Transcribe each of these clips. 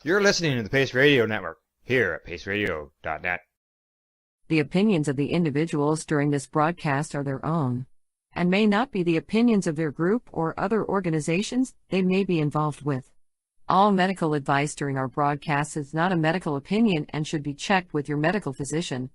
You're listening to the Pace Radio Network here at paceradio.net. The opinions of the individuals during this broadcast are their own and may not be the opinions of their group or other organizations they may be involved with. All medical advice during our broadcast is not a medical opinion and should be checked with your medical physician.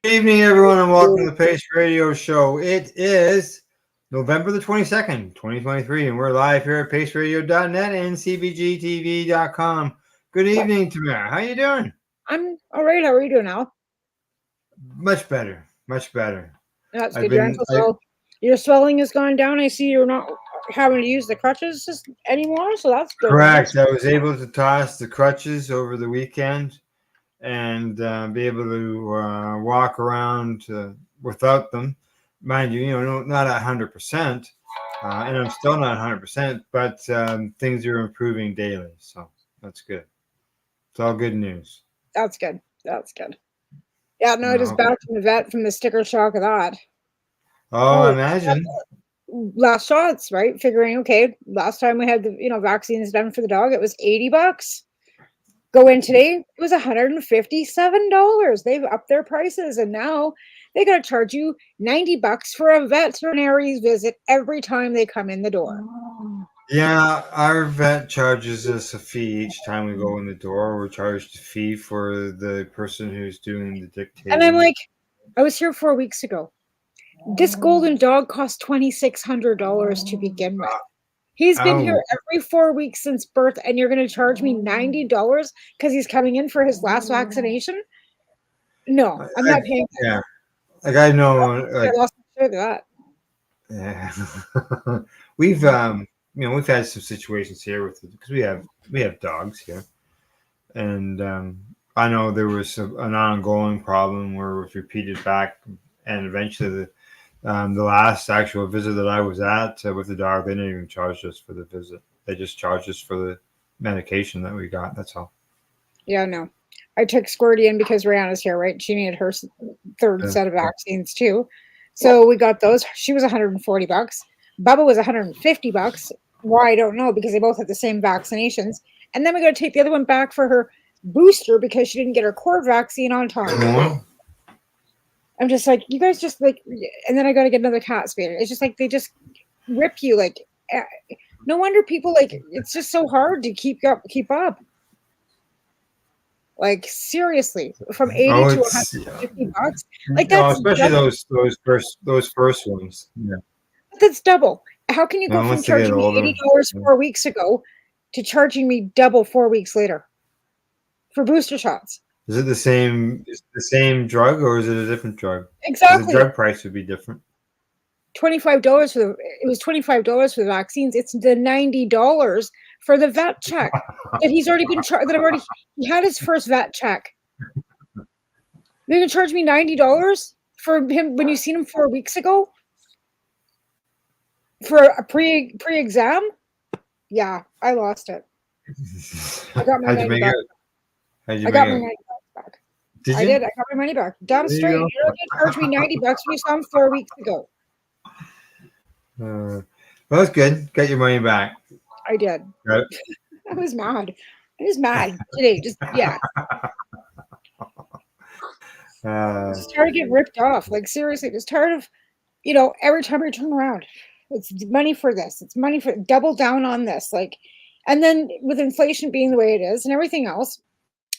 Good evening, everyone, and welcome to the Pace Radio Show. It is November the 22nd, 2023, and we're live here at paceradio.net and cbgtv.com. Good evening, Tamara. How you doing? I'm all right. How are you doing, Al? Much better. Much better. That's good. Your swelling has gone down. I see you're not having to use the crutches anymore, so that's good. Correct. I was able to toss the crutches over the weekend and be able to walk around without them. Mind you, not 100%, and I'm still not 100%, but things are improving daily, so that's good. It's all good news. That's good. That's good. Yeah, no, I just back from the vet from the sticker shock of that. Oh, imagine. Last shots, right? Figuring, okay, last time we had the vaccines done for the dog, it was $80. Go in today, it was $157. They've upped their prices, and now they got to charge you $90 for a veterinary visit every time they come in the door. Yeah, our vet charges us a fee each time we go in the door. We're charged a fee for the person who's doing the dictating. And I'm like, I was here 4 weeks ago. This golden dog cost $2,600 to begin with. He's been here every 4 weeks since birth, and you're going to charge me $90 because he's coming in for his last vaccination? No, I'm not paying that. Yeah, like I know. I lost that. Yeah, we've we've had some situations here with because we have dogs here, and I know there was an ongoing problem where it was repeated back, and eventually the last actual visit that I was at with the dog, they didn't even charge us for the visit. They just charged us for the medication that we got. That's all. Yeah, no. I took Squirty in because Rihanna's here, right? She needed her third set of vaccines too. So we got those. She was $140. Bubba was $150. Why, I don't know, because they both had the same vaccinations. And then we got to take the other one back for her booster because she didn't get her cord vaccine on time. Mm-hmm. I'm just like, you guys just like, and then I got to get another cat spay. It's just like, they just rip you. Like, no wonder people it's just so hard to keep up. Like, seriously, from 80 to $150. Like, that's especially those first ones. Yeah. That's double. How can you go from charging me $80 4 weeks ago to charging me double 4 weeks later for booster shots? Is it the same drug or is it a different drug? Exactly. The drug price would be different. $25 it was $25 for the vaccines. It's the $90 for the vet check that he's already been charged. He had his first vet check. They're gonna charge me $90 for him when you seen him 4 weeks ago for a pre-exam. Yeah, I lost it. I got my money back. I got my money back. I did. I got my money back. Damn straight. You don't charge me $90 when you saw him 4 weeks ago. Well, that's good. Got your money back. I did. Right. I was mad. Today. Just just tired of getting ripped off. Like, seriously, just tired of, every time I turn around, it's money for this. It's money for double down on this. Like, and then with inflation being the way it is and everything else,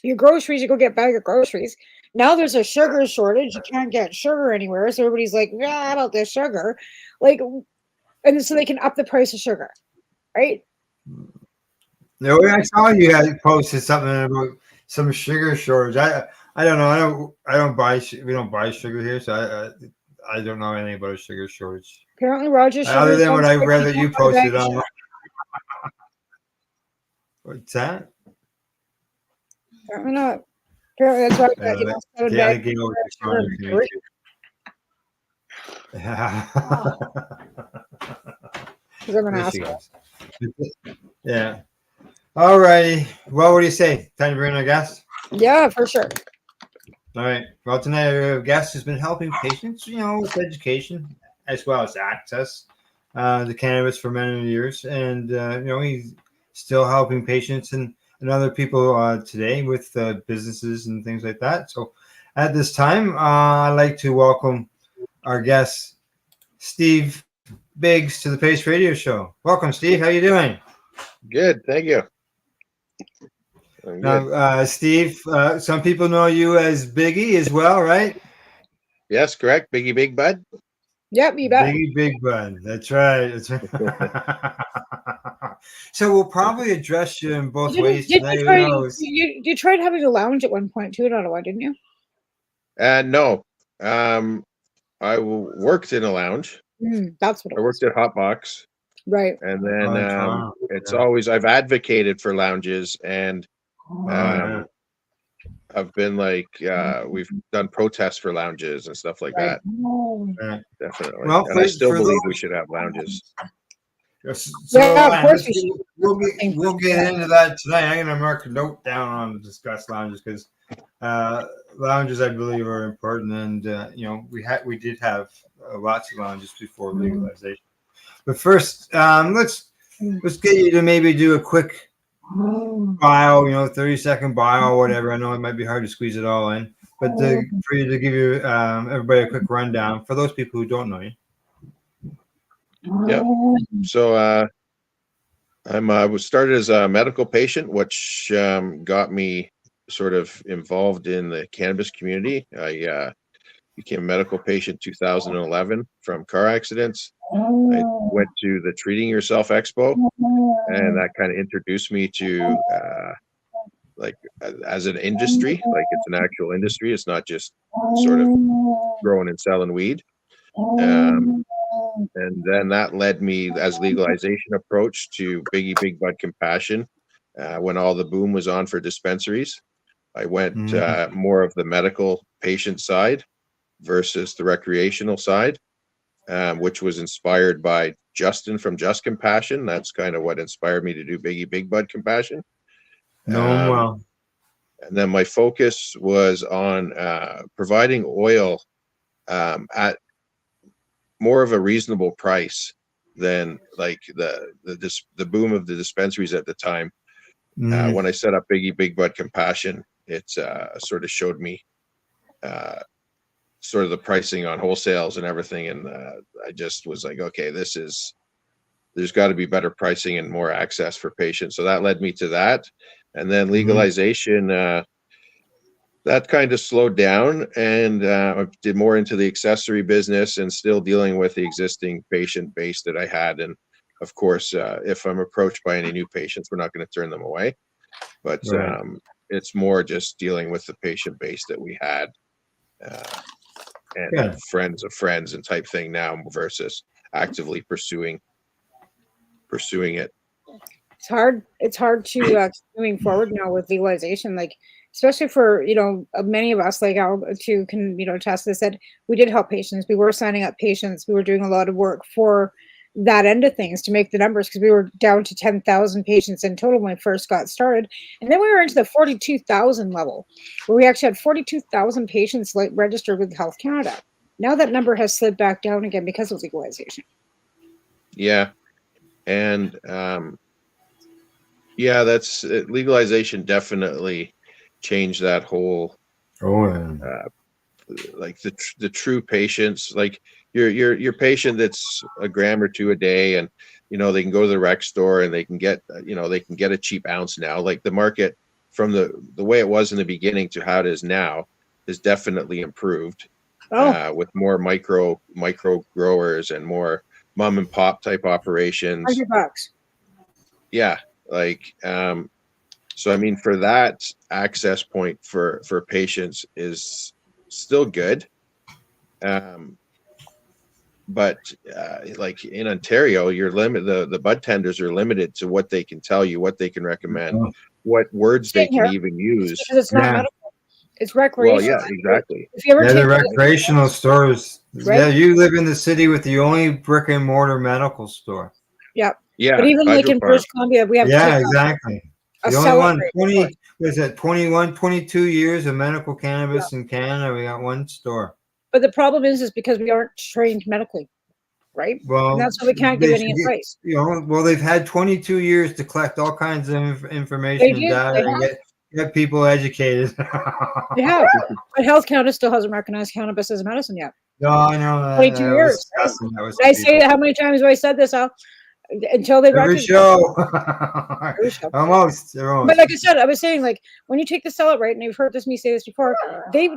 your groceries, you go get a bag of groceries. Now there's a sugar shortage. You can't get sugar anywhere. So everybody's like, yeah, about this sugar. Like, and so they can up the price of sugar, right? No, I saw you had posted something about some sugar shortage. I don't know. I don't buy. We don't buy sugar here, so I don't know anything about a sugar shortage. Apparently, Roger. Other than what I read that you posted on. What's that? Apparently not. Apparently that's why Because I'm an There she asshole. goes. Yeah. All righty. Well, what do you say? Time to bring in our guest? Yeah, for sure. All right. Well, tonight our guest has been helping patients, with education as well as access to cannabis for many years, and he's still helping patients and other people today with businesses and things like that. So, at this time, I'd like to welcome our guest, Steve Biggs, to the Pace Radio Show. Welcome, Steve. How you doing? Good, thank you. I'm good. Now, Steve, some people know you as Biggie as well, right? Yes, correct. Biggie Big Bud. Yep, you bet. Biggie Big Bud. That's right. That's right. So we'll probably address you in both ways Didn't tonight. you Who try? knows? You tried having a lounge at one point too in Ottawa, didn't you? No, I worked in a lounge. That's what it I was. worked at Hotbox, Right. and then Oh, Toronto. it's Yeah. always I've advocated for lounges, and Yeah. I've been like we've done protests for lounges and stuff like Right. that. Right. Definitely, Well, and I still for believe we those, should have lounges. so Yeah, of course we should. we'll get into that tonight. I'm going to mark a note down on to discuss lounges because lounges, I believe, are important, and we did have lots of lounges before legalization. But first, let's get you to maybe do a quick bio, 30-second bio, whatever. I know it might be hard to squeeze it all in, but for you to give you everybody a quick rundown for those people who don't know you. Yep. So I was started as a medical patient, which got me sort of involved in the cannabis community. I became a medical patient 2011 from car accidents. I went to the Treating Yourself Expo, and that kind of introduced me to as an industry, like it's an actual industry. It's not just sort of growing and selling weed. And then that led me, as legalization approached, to Biggie Big Bud Compassion. When all the boom was on for dispensaries, I went more of the medical patient side versus the recreational side, which was inspired by Justin from Just Compassion. That's kind of what inspired me to do Biggie Big Bud Compassion. Well. And then my focus was on providing oil at more of a reasonable price than like the boom of the dispensaries at the time. When I set up Biggie Big Bud Compassion, it sort of showed me sort of the pricing on wholesales and everything, and I just was like, okay, there's got to be better pricing and more access for patients. So that led me to that, and then legalization. That kind of slowed down, and I did more into the accessory business and still dealing with the existing patient base that I had. And of course, if I'm approached by any new patients, we're not going to turn them away. But Right. It's more just dealing with the patient base that we had and friends of friends and type thing now versus actively pursuing it. It's hard to keep moving forward now with legalization, like especially for many of us, like Al too can attest to this, that we did help patients. We were signing up patients. We were doing a lot of work for that end of things to make the numbers, because we were down to 10,000 patients in total when we first got started, and then we were into the 42,000 level, where we actually had 42,000 patients registered with Health Canada. Now that number has slid back down again because of legalization. Yeah, and that's legalization definitely changed that whole like the true patients, like your patient that's a gram or two a day, and they can go to the rec store and they can get a cheap ounce now. Like the market from the way it was in the beginning to how it is now is definitely improved. With more micro growers and more mom and pop type operations. $100. Yeah, like so I mean, for that access point for patients is still good, but like in Ontario, you're limited. The bud tenders are limited to what they can tell you, what they can recommend, what words they can even use. Because it's not medical. It's recreational. Well, yeah, exactly. If you ever the recreational stores right? Yeah, you live in the city with the only brick and mortar medical store. Yeah. Yeah, But even like in Hydroponics. British Columbia, we have Yeah, exactly. a The only cellar one, rate. 20, was it 21, 22 years of medical cannabis in Canada. We got one store. But the problem is because we aren't trained medically, right? Well, And that's why we can't give they any should get, advice. well, they've had 22 years to collect all kinds of They information and do. data They and have. get people educated. They have. But Health Canada still hasn't recognized cannabis as a medicine yet. No, I know that. 22 I was years. Right? discussing that with And I some say people. how many times have I said this? Until they Every recognize show. every show. Almost. But like I said, I was saying, like, when you take the cell right, and you've heard me say this before, they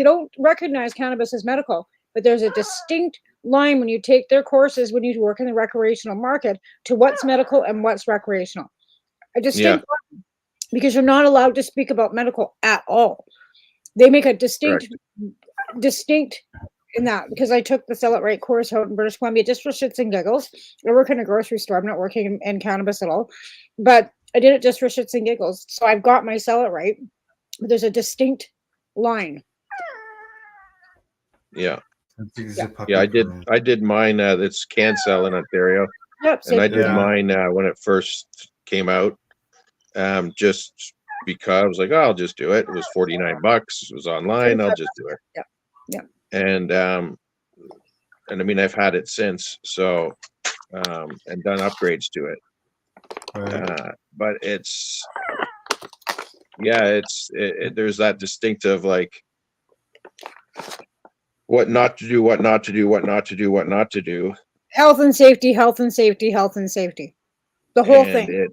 don't recognize cannabis as medical, but there's a distinct line when you take their courses when you work in the recreational market to what's medical and what's recreational. A distinct line, because you're not allowed to speak about medical at all. They make a distinct in that, because I took the Sell It Right course out in British Columbia just for shits and giggles. I work in a grocery store. I'm not working in cannabis at all, but I did it just for shits and giggles. So I've got my Sell It Right, but there's a distinct line. Yeah. Yeah, I did mine. It's CanCell in Ontario. Yep, and I did mine when it first came out. Just because I was like, oh, I'll just do it. It was $49. It was online. I'll just do it. Yeah. Yeah. And I mean, I've had it since. So, and done upgrades to it. But it's, yeah, there's that distinctive, like, what not to do, what not to do, what not to do, what not to do. Health and safety, health and safety, health and safety. The whole thing.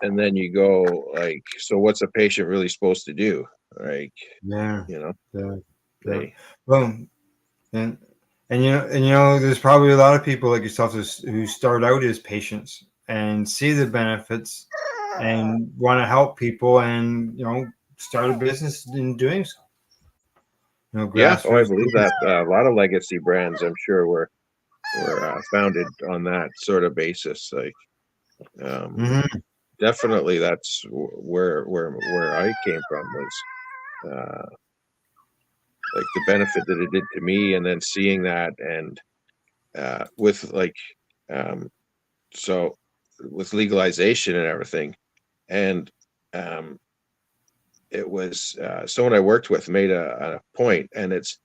And then you go like, so what's a patient really supposed to do? Like, you know, well, and you know, there's probably a lot of people like yourself who start out as patients and see the benefits and want to help people and, you know, start a business in doing so. You know, I believe that a lot of legacy brands, I'm sure, were founded on that sort of basis. Like, definitely, that's where I came from, was like the benefit that it did to me, and then seeing that, and with like, so with legalization and everything, and it was someone I worked with made a point, and it's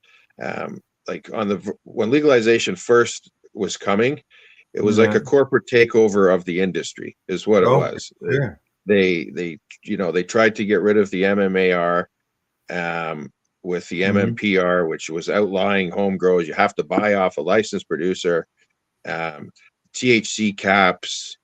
like when legalization first was coming, it was like a corporate takeover of the industry is what it was. Yeah. They tried to get rid of the MMAR with the MMPR, which was outlawing home grows. You have to buy off a licensed producer, THC caps,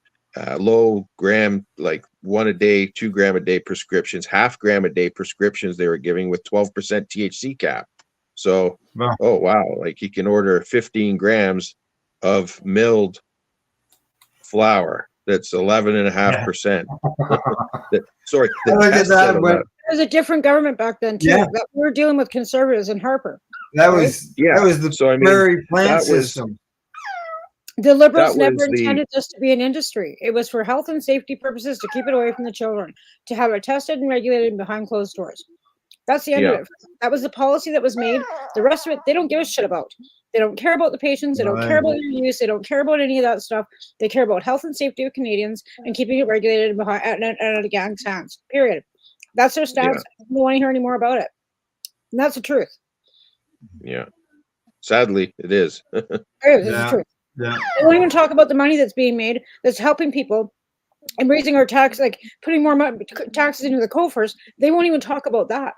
low gram, like 1 a day, 2 gram a day prescriptions, half gram a day prescriptions they were giving with 12% THC cap. So, oh wow, like you can order 15 grams of milled flour that's 11.5%. Sorry, there was a different government back then too. We were dealing with conservatives in Harper. That was the prairie plant system. The Liberals never intended this to be an industry. It was for health and safety purposes, to keep it away from the children, to have it tested and regulated behind closed doors. That's the end of it. That was the policy that was made. The rest of it, they don't give a shit about. They don't care about the patients. They don't care about their use. They don't care about any of that stuff. They care about health and safety of Canadians and keeping it regulated behind at a gang's hands. Period. That's their stance. I don't want to hear any more about it. And that's the truth. Yeah. Sadly, it is. It's the truth. Yeah. They won't even talk about the money that's being made, that's helping people and raising our tax, like putting more taxes into the coffers. They won't even talk about that.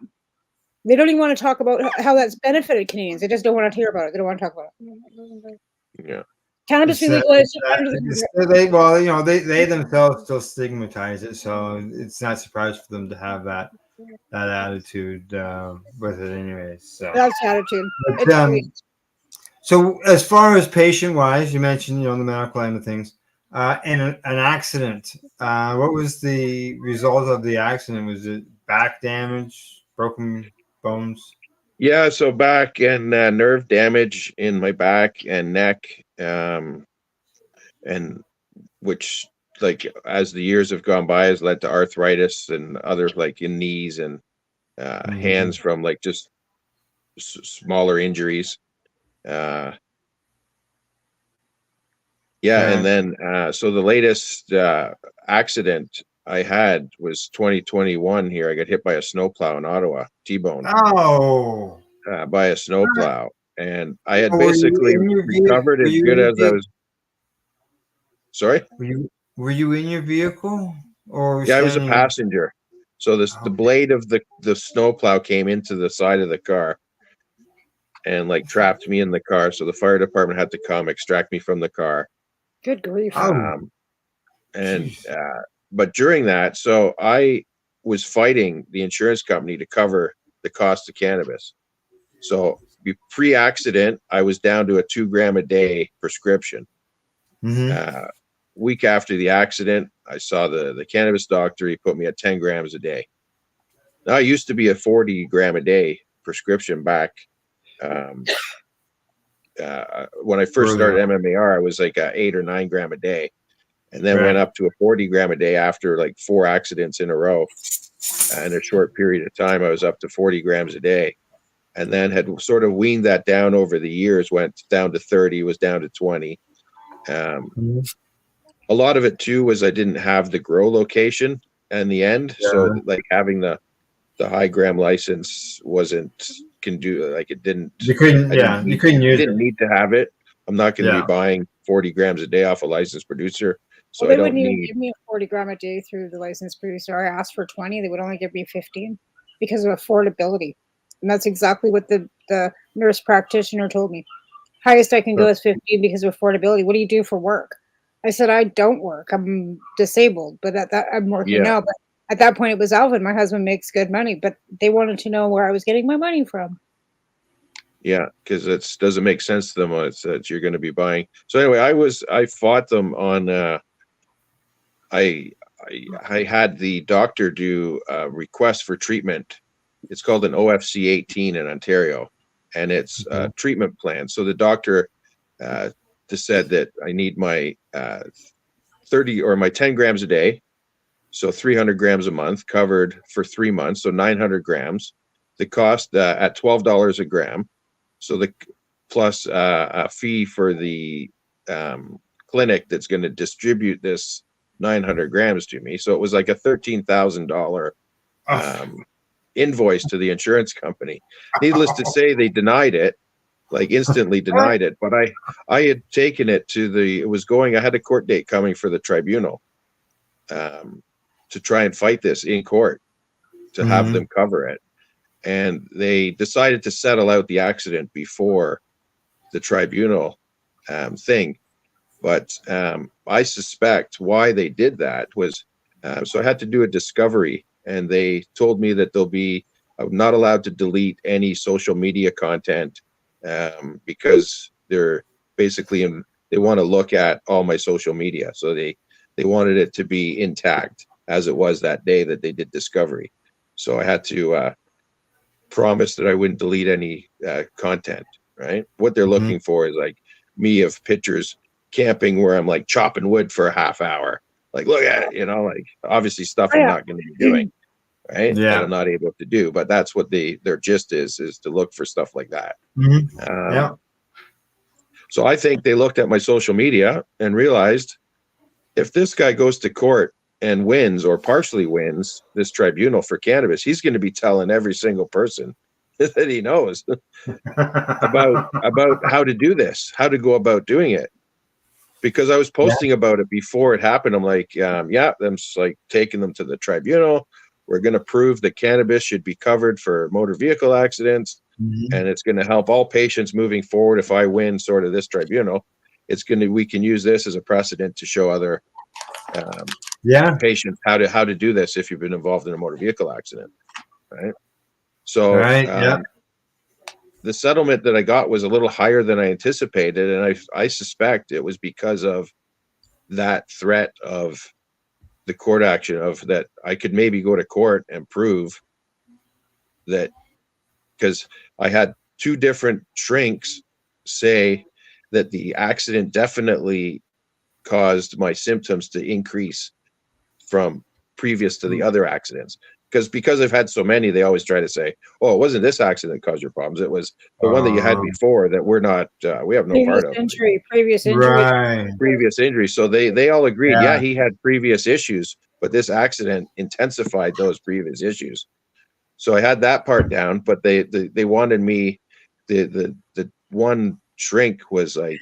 They don't even want to talk about how that's benefited Canadians. They just don't want to hear about it. They don't want to talk about it. Yeah. Cannabis be legalized. They themselves still stigmatize it, so it's not surprising for them to have that attitude with it, anyways. So that's the attitude. But, so as far as patient-wise, you mentioned, the medical end of things. In an accident, what was the result of the accident? Was it back damage, broken bones? Yeah, so back and nerve damage in my back and neck, and which, like, as the years have gone by, has led to arthritis and other, like, in knees and hands from, like, just smaller injuries. Yeah, and then so the latest accident I had was 2021 here. I got hit by a snowplow in Ottawa, T-boned Oh. by a snowplow, and I had Were you basically in your recovered as good as I was. Sorry? Were you in your vehicle or Yeah, I was a standing? passenger. So the Okay. blade of the snowplow came into the side of the car and like trapped me in the car. So the fire department had to come extract me from the car. Good grief. Oh, And jeez. but during that, so I was fighting the insurance company to cover the cost of cannabis. So pre-accident, I was down to a 2 gram a day prescription. Mm-hmm. Week after the accident, I saw the cannabis doctor. He put me at 10 grams a day. Now, I used to be a 40 gram a day prescription back. When I first started MMAR, I was like 8 or 9 gram a day, and then went up to a 40 gram a day after like 4 accidents in a row. In a short period of time, I was up to 40 grams a day, and then had sort of weaned that down over the years, went down to 30, was down to 20. A lot of it too was I didn't have the grow location in the end. Yeah. So like having the high gram license wasn't it didn't. You couldn't. You couldn't use didn't it. need to have it. I'm not going to be Yeah. buying 40 grams a day off a licensed producer. So Well, they I don't wouldn't even need. give me a 40 gram a day through the licensed producer. I asked for 20. They would only give me 15 because of affordability. And that's exactly what the nurse practitioner told me. Highest I can go is 15 because of affordability. What do you do for work? I said, I don't work. I'm disabled, but at that I'm working now. But at that point, it was Alvin. My husband makes good money, but they wanted to know where I was getting my money from. Yeah, because it doesn't make sense to them when it's that you're going to be buying. So anyway, I fought them on. I had the doctor do a request for treatment. It's called an OFC 18 in Ontario, and it's a treatment plan. So the doctor just said that I need my 30 or my 10 grams a day, so 300 grams a month covered for 3 months, so 900 grams. The cost at $12 a gram. So the plus a fee for the clinic that's going to distribute this 900 grams to me. So it was like a $13,000 invoice to the insurance company. Needless to say, they denied it, like instantly denied it. But I had taken it to I had a court date coming for the tribunal to try and fight this in court to have them cover it. And they decided to settle out the accident before the tribunal thing. But I suspect why they did that was, so I had to do a discovery, and they told me that I'm not allowed to delete any social media content because they're basically they want to look at all my social media. So they wanted it to be intact as it was that day that they did discovery. So I had to promise that I wouldn't delete any content, right? What they're looking for is like me of pictures camping where I'm like chopping wood for a half hour. Like, look at it, like obviously stuff I'm not going to be doing, right? Yeah. That I'm not able to do. But that's what their gist is to look for stuff like that. So I think they looked at my social media and realized if this guy goes to court and wins or partially wins this tribunal for cannabis, he's going to be telling every single person that he knows about how to do this, how to go about doing it. Because I was posting about it before it happened. I'm like, I'm like taking them to the tribunal. We're going to prove that cannabis should be covered for motor vehicle accidents. And it's going to help all patients moving forward. If I win sort of this tribunal, we can use this as a precedent to show other patients how to do this if you've been involved in a motor vehicle accident, right? So the settlement that I got was a little higher than I anticipated, and I suspect it was because of that threat of the court action of that I could maybe go to court and prove that, because I had 2 different shrinks say that the accident definitely caused my symptoms to increase from previous to the other accidents. because I've had so many, they always try to say, "Oh, it wasn't this accident that caused your problems. It was the one that you had before that we're not, we have no part of." Previous injury. Right. Previous injury. So they all agreed, Yeah. he had previous issues, but this accident intensified those previous issues. So I had that part down, but they wanted me. The one shrink was like,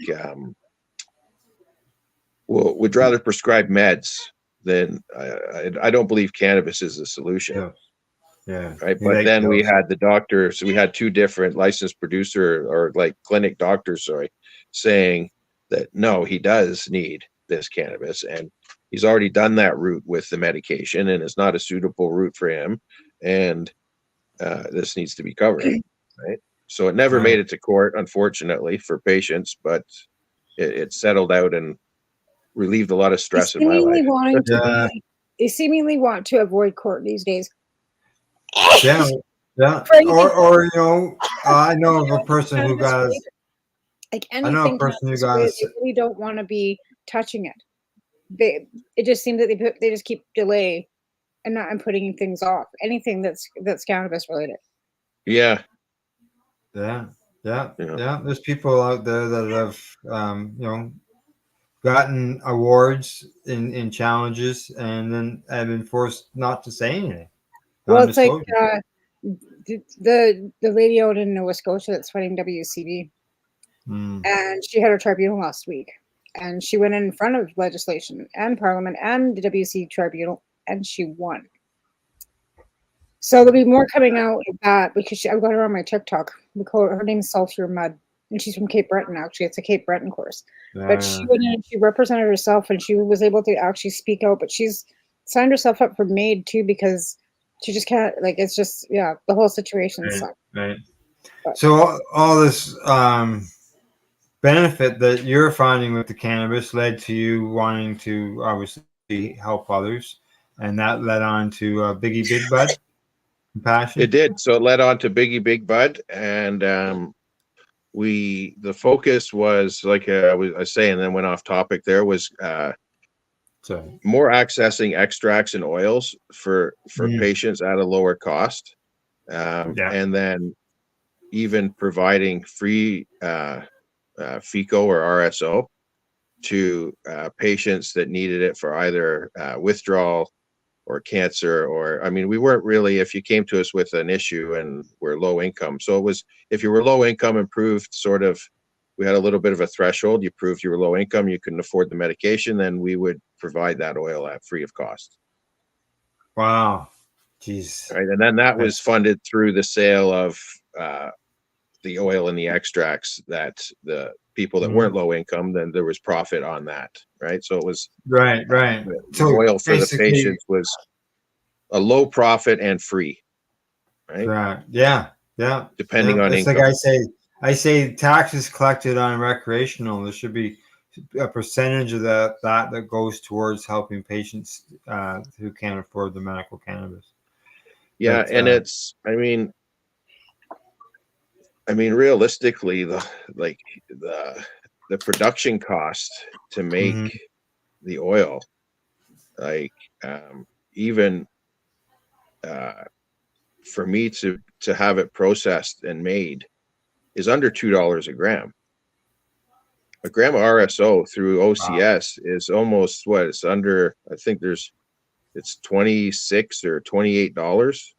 well, would rather prescribe meds than I don't believe cannabis is the solution. Yeah. Right. But then we had the doctor. So we had two different licensed producer or like clinic doctors, sorry, saying that no, he does need this cannabis, and he's already done that route with the medication, and it's not a suitable route for him, and this needs to be covered. Right. So it never made it to court, unfortunately, for patients, but it settled out and relieved a lot of stress in my life. They seemingly want to avoid court these days. Yeah. Or you know, I know of a person who got like anything. They really don't want to be touching it. It just seems that they just keep delay and putting things off. Anything that's cannabis related. Yeah. There's people out there that have gotten awards in challenges and then have been forced not to say anything. Well, it's like the lady out in Nova Scotia that's fighting WCB, and she had her tribunal last week, and she went in front of legislation and Parliament and the WC tribunal, and she won. So there'll be more coming out of that because I've got her on my TikTok. Her name's Saltier Mud, and she's from Cape Breton. Actually, it's a Cape Breton course. But she went in and she represented herself, and she was able to actually speak out. But she's signed herself up for MAID too because she just can't. Like it's just the whole situation sucks. Right. So all this benefit that you're finding with the cannabis led to you wanting to obviously help others, and that led on to Biggie Big Bud. Compassion. It did. So it led on to Biggie Big Bud, and the focus was like I was saying, then went off topic. There was more accessing extracts and oils for patients at a lower cost, and then even providing free FICO or RSO to patients that needed it for either withdrawal or cancer, or I mean, we weren't really, if you came to us with an issue and we're low income. So it was, if you were low income and proved sort of, we had a little bit of a threshold, you proved you were low income, you couldn't afford the medication, then we would provide that oil at free of cost. Wow. Jeez. Right. And then that was funded through the sale of the oil and the extracts that the people that weren't low income, then there was profit on that. Right. So it was right. The oil for the patients was a low profit and free. Right. Yeah. Depending on income. Like I say taxes collected on recreational, there should be a percentage of that goes towards helping patients who can't afford the medical cannabis. Yeah. But, and it's, I mean, realistically, the production cost to make the oil, like even for me to have it processed and made is under $2 a gram. A gram of RSO through OCS is almost what it's under. I think it's $26 or $28.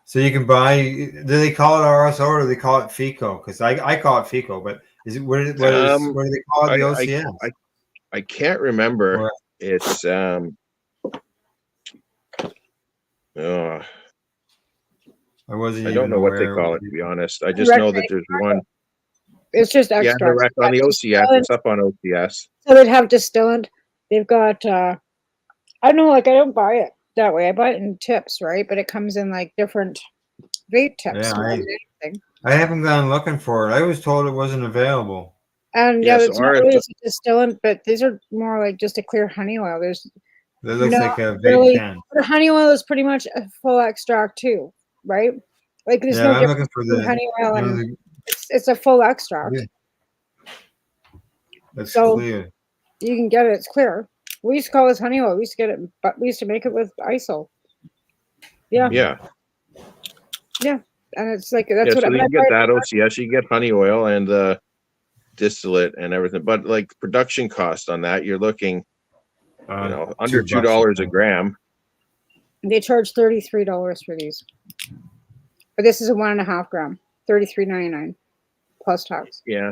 So you can buy. Do they call it RSO or do they call it FICO? Because I call it FICO, but is it what do they call it? The OCS? I can't remember. Or, it's I don't know what they call it, to be honest. I just know that there's one. It's just extra. Yeah, direct on the OCS. It's up on OCS. So they'd have distillant. They've got. I don't know. Like I don't buy it that way. I buy it in tips, right? But it comes in like different vape tips. Yeah, I haven't gone looking for it. I was told it wasn't available. And it's not really a distillant, but these are more like just a clear honey oil. It looks like a vape can. But honey oil is pretty much a full extract too, right? Like there's no difference between honey oil and it's a full extract. Yeah. That's clear. You can get it. It's clear. We used to call this honey oil. We used to get it, but we used to make it with ISO. Yeah. Yeah. Yeah. And it's like, that's Yeah, what so I you get that OCS, you get honey oil and distillate and everything, but like production cost on that, you're looking, under $2 a gram. They charge $33 for these. But this is a 1.5 gram, $33.99 plus tax. Yeah.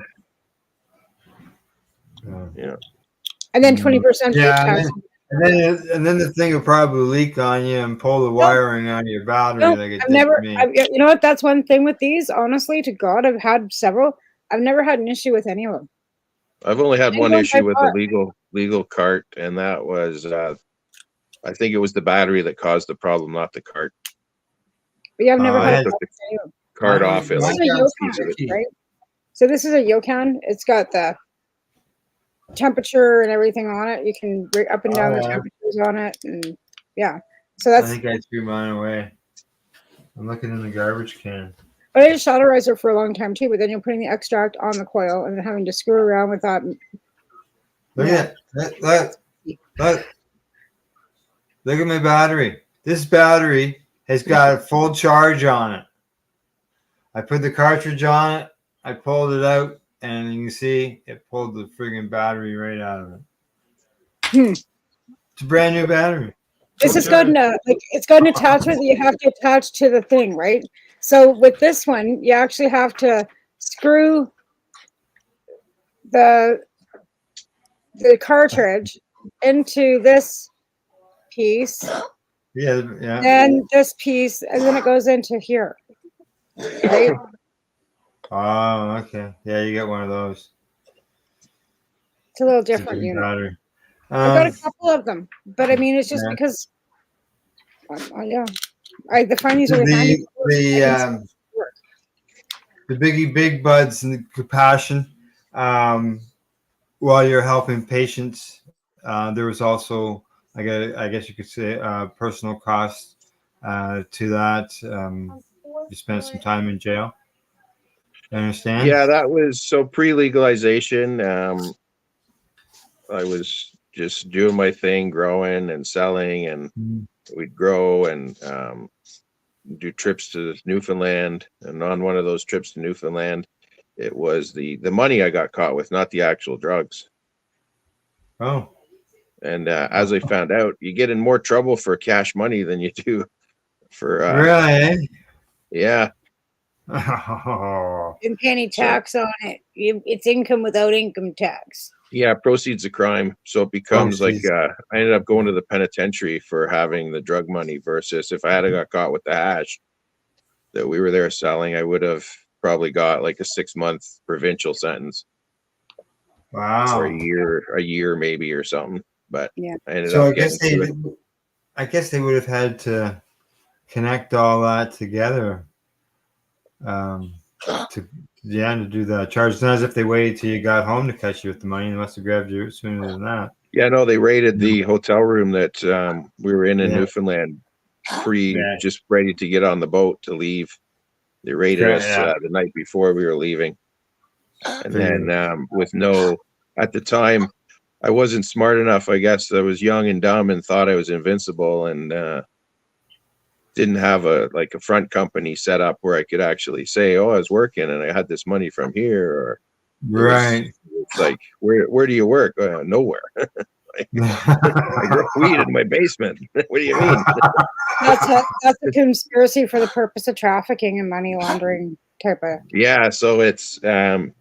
Yeah. And then 20% tax. And then the thing will probably leak on you and pull the wiring out of your battery. No, like it I've did never. to me. You know what? That's one thing with these. Honestly, to God, I've had several. I've never had an issue with any of them. I've only had one issue with a legal cart, and that was I think it was the battery that caused the problem, not the cart. But yeah, I've never had the cart off it. Like Yokan, right? So this is a Yokan. It's got the temperature and everything on it. You can bring up and down the temperatures on it, and yeah. So that's. I think I threw mine away. I'm looking in the garbage can. But I did Shotterizer for a long time too. But then you're putting the extract on the coil and then having to screw around with that. Look at that. Look at my battery. This battery has got a full charge on it. I put the cartridge on it. I pulled it out, and you can see it pulled the friggin' battery right out of it. It's a brand new battery. This has got it's got an attachment that you have to attach to the thing, right? So with this one, you actually have to screw the cartridge into this piece. Yeah. And this piece, and then it goes into here. Right? Oh, okay. Yeah, you got one of those. It's a little different unit. Battery. I've got a couple of them, but I mean, it's just because. I find these really handy. The Biggie Big Buds and the Compassion. While you're helping patients, there was also, I guess you could say, personal cost to that. You spent some time in jail. You understand? Yeah, that was so pre-legalization. I was just doing my thing, growing and selling, and we'd grow and do trips to Newfoundland. And on one of those trips to Newfoundland, it was the money I got caught with, not the actual drugs. Oh. And as I found out, you get in more trouble for cash money than you do for really. Yeah. And pay any tax on it. It's income without income tax. Yeah, proceeds of crime. So it becomes I ended up going to the penitentiary for having the drug money versus if I had got caught with the hash that we were there selling, I would have probably got like a 6-month provincial sentence. Wow. Or a year maybe or something. But yeah. I ended up I guess they would have had to connect all that together. To do the charge. It's not as if they waited till you got home to catch you with the money. They must have grabbed you sooner than that. Yeah, no, they raided the hotel room that we were in Newfoundland, just ready to get on the boat to leave. They raided us the night before we were leaving, and then at the time, I wasn't smart enough. I guess I was young and dumb and thought I was invincible and. Didn't have a front company set up where I could actually say, "Oh, I was working and I had this money from here." Or it's like, where do you work? Nowhere. I grow weed in my basement. What do you mean? That's a conspiracy for the purpose of trafficking and money laundering type of. Yeah, so it's the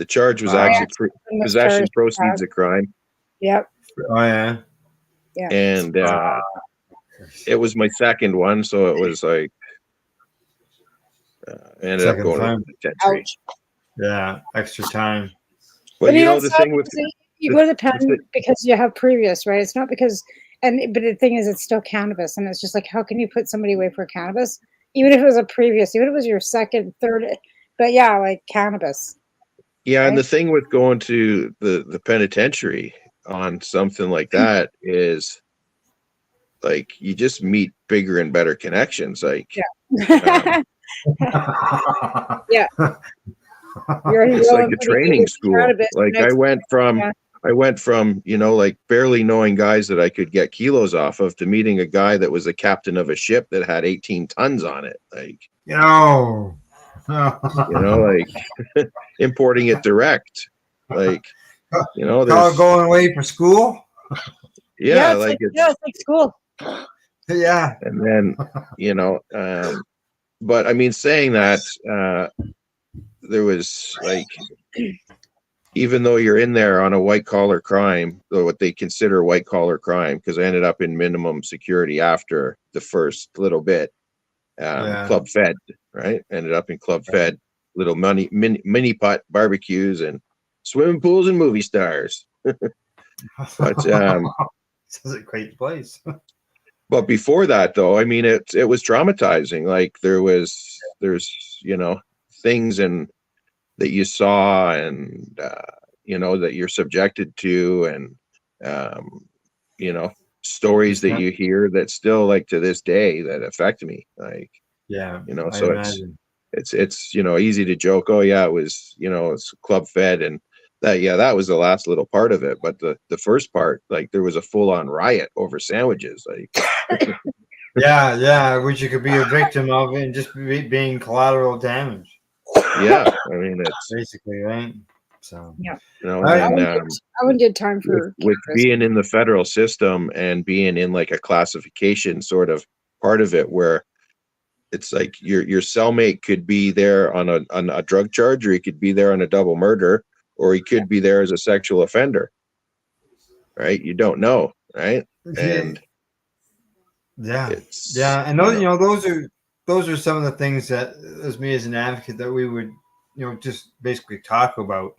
charge was actually possession proceeds of crime. Yep. Oh yeah. Yeah. And. It was my second one, so it was like ended up going to the penitentiary. Yeah, extra time. But the thing with you go to the pen because you have previous, right? It's not because but the thing is, it's still cannabis, and it's just like, how can you put somebody away for cannabis, even if it was a previous, even if it was your second, third, but yeah, like cannabis. Yeah, right? And the thing with going to the penitentiary on something like that is. Like you just meet bigger and better connections. Like, yeah, it's like a training school. Like I went from I went from, like barely knowing guys that I could get kilos off of to meeting a guy that was the captain of a ship that had 18 tons on it. Like, like importing it direct. Like, there's going away for school. Yeah, it's like school. Yeah. And then, but I mean, saying that, there was like, even though you're in there on a white collar crime, or what they consider white collar crime, because I ended up in minimum security after the first little bit, club fed, right? Ended up in club fed, little mini putt barbecues and swimming pools and movie stars. But this is a great place. But before that, though, I mean, it was traumatizing. Like there's things that you saw and that you're subjected to, and stories that you hear that still, like, to this day, that affect me. Like, so it's easy to joke, oh yeah, it was it's club fed, and that was the last little part of it. But the first part, like, there was a full-on riot over sandwiches, like. Which you could be a victim of and just being collateral damage. Yeah, I mean, it's basically right. So I wouldn't did time for with being in the federal system and being in like a classification sort of part of it, where it's like your cellmate could be there on a drug charge, or he could be there on a double murder, or he could be there as a sexual offender. Right? You don't know, right? And and those are some of the things that, as me as an advocate, that we would just basically talk about,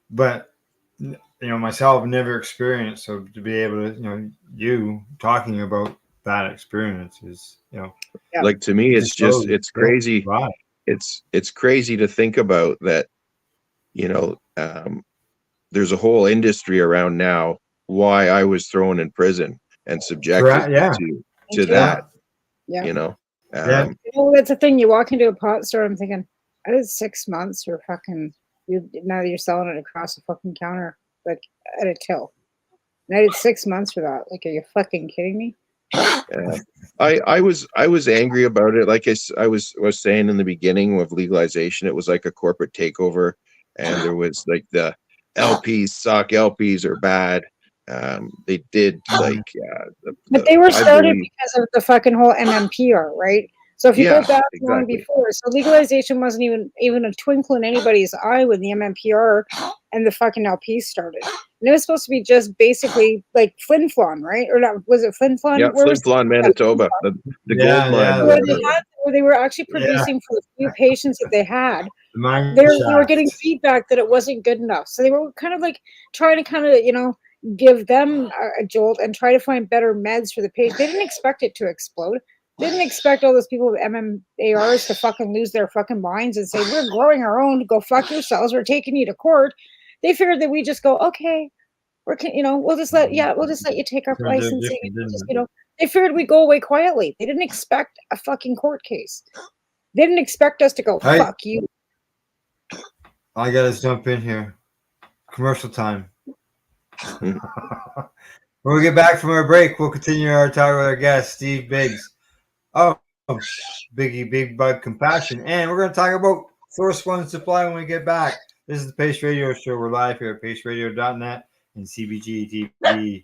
but myself never experienced. So to be able to you talking about that experience is like, to me, it's just it's crazy. Wow. It's crazy to think about that. There's a whole industry around now why I was thrown in prison and subjected to that. That's the thing. You walk into a pot store, I'm thinking, I did 6 months for now you're selling it across the fucking counter, like at a till. And I did 6 months for that. Like, are you fucking kidding me? I was angry about it. Like I was saying in the beginning of legalization, it was like a corporate takeover, and there was like the LPs suck, LPs are bad. They did but they were started because of the fucking whole MMPR, right? So if you go back long before, so legalization wasn't even a twinkle in anybody's eye when the MMPR and the fucking LP started. And it was supposed to be just basically like Flin Flon, right? Or not? Was it Flin Flon? Yeah, Flin Flon, Manitoba, the gold mine. Where they were actually producing for the few patients that they had. They were getting feedback that it wasn't good enough. So they were kind of like trying to give them a jolt and try to find better meds for the patient. They didn't expect it to explode. They didn't expect all those people with MMARs to fucking lose their fucking minds and say, we're growing our own, go fuck yourselves, we're taking you to court. They figured that we just go, okay, we'll just let you take our licensing. They figured we'd go away quietly. They didn't expect a fucking court case. They didn't expect us to go, fuck you. I gotta jump in here. Commercial time. When we get back from our break, we'll continue our talk with our guest, Steve Biggs. Biggie Big Bug Compassion. And we're going to talk about Source One Supply when we get back. This is the Pace Radio Show. We're live here at paceradio.net and cbgtv.com.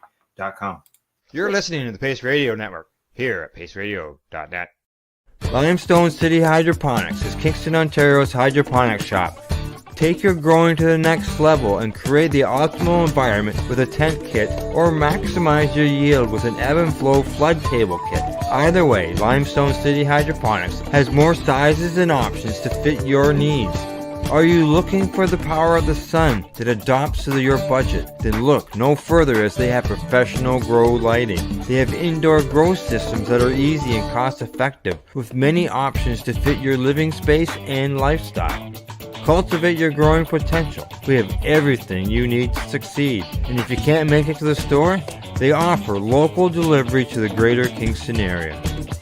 You're listening to the Pace Radio Network here at paceradio.net. Limestone City Hydroponics is Kingston, Ontario's hydroponics shop. Take your growing to the next level and create the optimal environment with a tent kit, or maximize your yield with an ebb and flow flood table kit. Either way, Limestone City Hydroponics has more sizes and options to fit your needs. Are you looking for the power of the sun that adapts to your budget? Then look no further, as they have professional grow lighting. They have indoor grow systems that are easy and cost effective, with many options to fit your living space and lifestyle. Cultivate your growing potential. We have everything you need to succeed. And if you can't make it to the store, they offer local delivery to the greater Kingston area.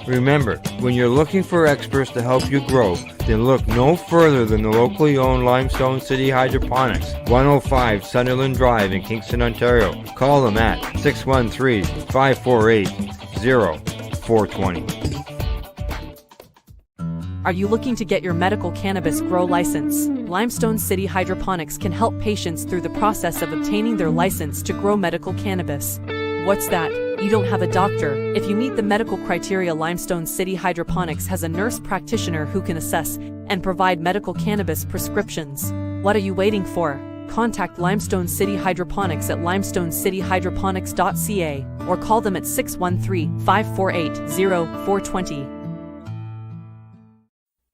Remember, when you're looking for experts to help you grow, then look no further than the locally owned Limestone City Hydroponics, 105 Sunderland Drive in Kingston, Ontario. Call them at 613-548-0420. Are you looking to get your medical cannabis grow license? Limestone City Hydroponics can help patients through the process of obtaining their license to grow medical cannabis. What's that? You don't have a doctor. If you meet the medical criteria, Limestone City Hydroponics has a nurse practitioner who can assess and provide medical cannabis prescriptions. What are you waiting for? Contact Limestone City Hydroponics at limestonecityhydroponics.ca or call them at 613-548-0420.